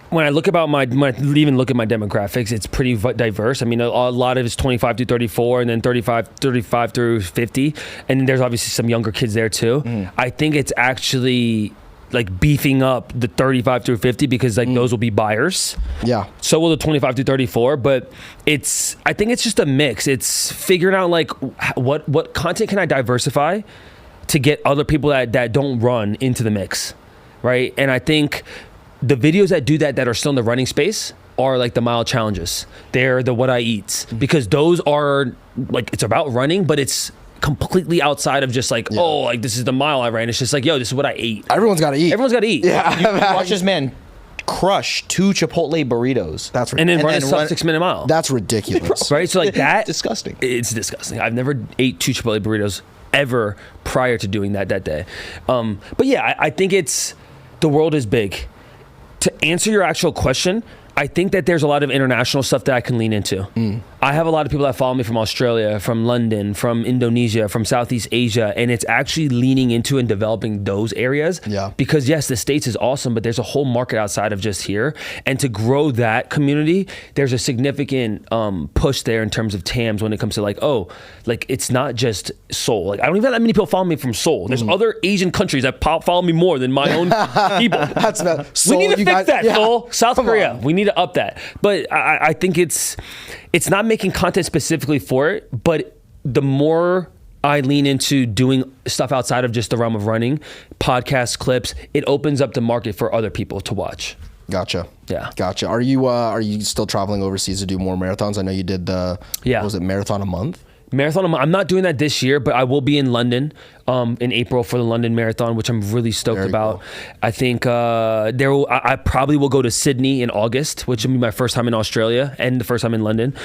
when I look about when I even look at my demographics, it's pretty diverse. I mean, a lot of it's 25 to 34, and then 35 through 50, and then there's obviously some younger kids there too. I think it's actually like beefing up the 35 through 50, because like those will be buyers. Yeah. So will the 25 to 34, but I think it's just a mix. It's figuring out like what content can I diversify to get other people that don't run into the mix, right? And I think the videos that do that are still in the running space are like the mile challenges. They're the what I eats, because those are like, it's about running, but it's completely outside of just like, oh, like this is the mile I ran. It's just like, yo, this is what I ate. Everyone's got to eat. Everyone's got to eat. Yeah. You watch this man crush 2 Chipotle burritos. That's And then ridiculous. run a sub 6 minute mile. That's ridiculous. Right? So like that. Disgusting. It's disgusting. I've never ate 2 Chipotle burritos ever prior to doing that day. But yeah, I think the world is big. To answer your actual question, I think that there's a lot of international stuff that I can lean into. I have a lot of people that follow me from Australia, from London, from Indonesia, from Southeast Asia, and it's actually leaning into and developing those areas. Yeah. Because yes, the States is awesome, but there's a whole market outside of just here. And to grow that community, there's a significant push there in terms of TAMs when it comes to like, oh, like it's not just Seoul. Like I don't even have that many people follow me from Seoul. There's other Asian countries that follow me more than my own people. That's about We need to fix that, yeah. Seoul. South Korea. We need to up that. But I think it's not making content specifically for it, but the more I lean into doing stuff outside of just the realm of running, podcast clips, it opens up the market for other people to watch. Gotcha. Yeah. Gotcha. Are you still traveling overseas to do more marathons? I know you did what was it, marathon a month? Marathon, I'm not doing that this year, but I will be in London in April for the London Marathon, which I'm really stoked about. Cool. I think I probably will go to Sydney in August, which will be my first time in Australia and the first time in London.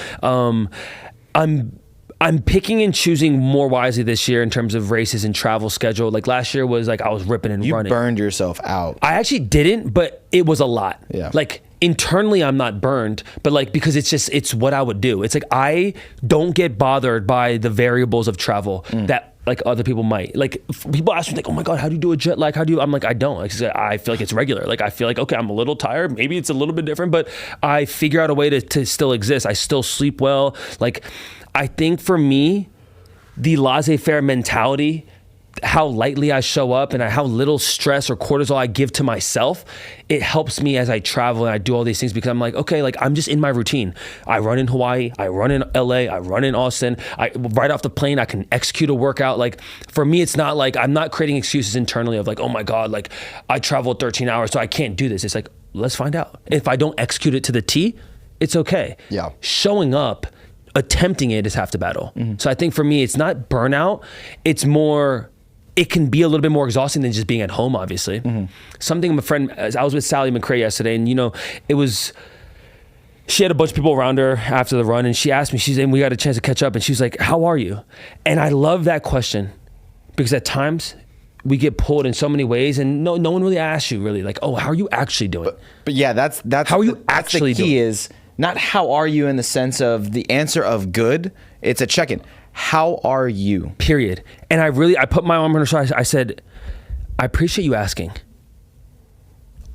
I'm picking and choosing more wisely this year in terms of races and travel schedule. Like last year was like I was ripping and running. You burned yourself out. I actually didn't, but it was a lot. Yeah. Like internally I'm not burned, but like because it's what I would do. It's like I don't get bothered by the variables of travel that like other people might. Like people ask me like, oh my God, how do you do a jet lag? How do you, I'm like, I don't. Like, I feel like it's regular. Like I feel like, okay, I'm a little tired. Maybe it's a little bit different, but I figure out a way to still exist. I still sleep well. Like I think for me, the laissez-faire mentality, how lightly I show up and how little stress or cortisol I give to myself, it helps me as I travel and I do all these things because I'm like, okay, like I'm just in my routine. I run in Hawaii, I run in LA, I run in Austin. Right off the plane, I can execute a workout. Like for me, it's not like I'm not creating excuses internally of like, oh my God, like I traveled 13 hours, so I can't do this. It's like, let's find out. If I don't execute it to the T, it's okay. Yeah. Showing up, attempting it is half the battle. So I think for me, it's not burnout. It's more, it can be a little bit more exhausting than just being at home, obviously. Something my friend, I was with Sally McRae yesterday, and she had a bunch of people around her after the run, and she asked me, and we got a chance to catch up, and she was like, how are you? And I love that question because at times we get pulled in so many ways, and no one really asks you really like, oh, how are you actually doing? But yeah, that's how are you actually the key doing? Is not how are you in the sense of the answer of good. It's a check-in. How are you? Period. And I put my arm on her shoulder. I said, I appreciate you asking.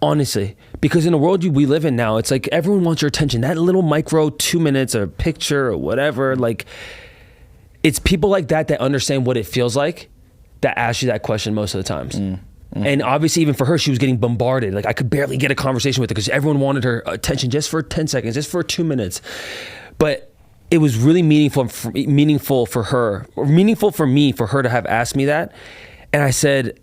Honestly, because in the world we live in now, it's like everyone wants your attention. That little micro 2 minutes or picture or whatever, like it's people like that understand what it feels like that ask you that question most of the times. And obviously even for her, she was getting bombarded. Like I could barely get a conversation with her because everyone wanted her attention just for 10 seconds, just for 2 minutes. But it was really meaningful for me for her to have asked me that. And I said,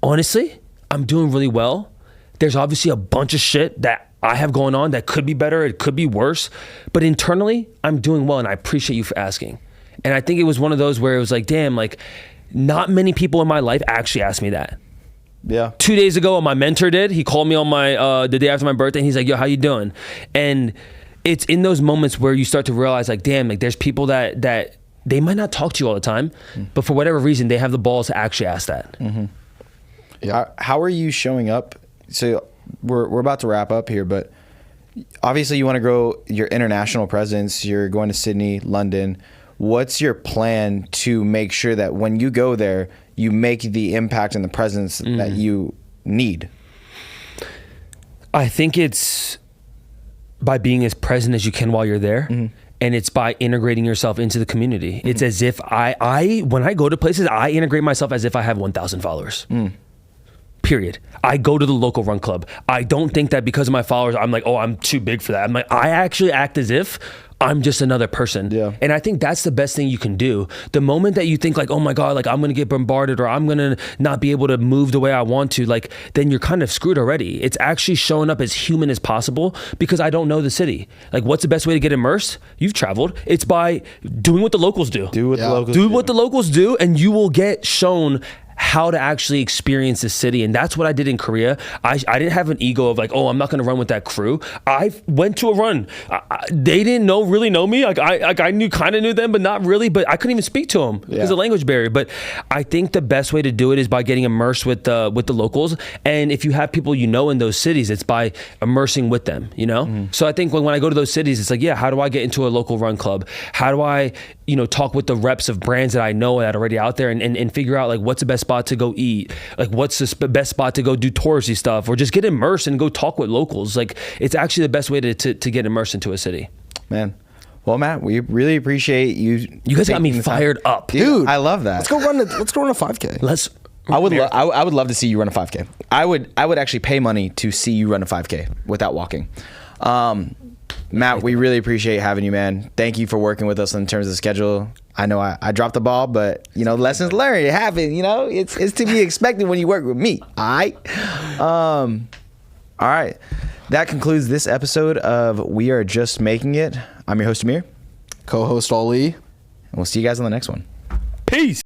honestly, I'm doing really well. There's obviously a bunch of shit that I have going on that could be better. It could be worse. But internally, I'm doing well. And I appreciate you for asking. And I think it was one of those where it was like, damn, like not many people in my life actually asked me that. Yeah. 2 days ago, my mentor did. He called me on the day after my birthday, and he's like, yo, how you doing? And it's in those moments where you start to realize like, damn, like there's people that they might not talk to you all the time, but for whatever reason, they have the balls to actually ask that. Yeah. How are you showing up? So we're about to wrap up here, but obviously you want to grow your international presence. You're going to Sydney, London. What's your plan to make sure that when you go there, you make the impact and the presence that you need? I think it's by being as present as you can while you're there. And it's by integrating yourself into the community. It's as if when I go to places, I integrate myself as if I have 1,000 followers. Period. I go to the local run club. I don't think that because of my followers, I'm like, oh, I'm too big for that. I'm like, I actually act as if I'm just another person. Yeah. And I think that's the best thing you can do. The moment that you think like, oh my God, like I'm going to get bombarded or I'm going to not be able to move the way I want to, like, then you're kind of screwed already. It's actually showing up as human as possible because I don't know the city. Like, what's the best way to get immersed? You've traveled. It's by doing what the locals do. Do what the locals do, and you will get shown how to actually experience the city. And that's what I did in Korea. I didn't have an ego of like, oh, I'm not going to run with that crew. I went to a run. They didn't really know me. Like I kind of knew them, but not really. But I couldn't even speak to them because of the language barrier. But I think the best way to do it is by getting immersed with the locals. And if you have people you know in those cities, it's by immersing with them. You know. So I think when I go to those cities, it's like, yeah, how do I get into a local run club? How do I talk with the reps of brands that I know that are already out there and figure out like what's the best spot to go eat, like what's the best spot to go do touristy stuff, or just get immersed and go talk with locals. Like it's actually the best way to get immersed into a city. Man. Well, Matt, we really appreciate you. You guys got me fired up, dude. I love that. Let's go run a 5K. I would love to see you run a 5K. I would actually pay money to see you run a 5K without walking. Matt, we really appreciate having you, man. Thank you for working with us in terms of the schedule. I know I dropped the ball, but lessons learned. It happened. It's to be expected when you work with me. All right. All right. That concludes this episode of We Are Just Making It. I'm your host Amir, co-host Ali, and we'll see you guys on the next one. Peace.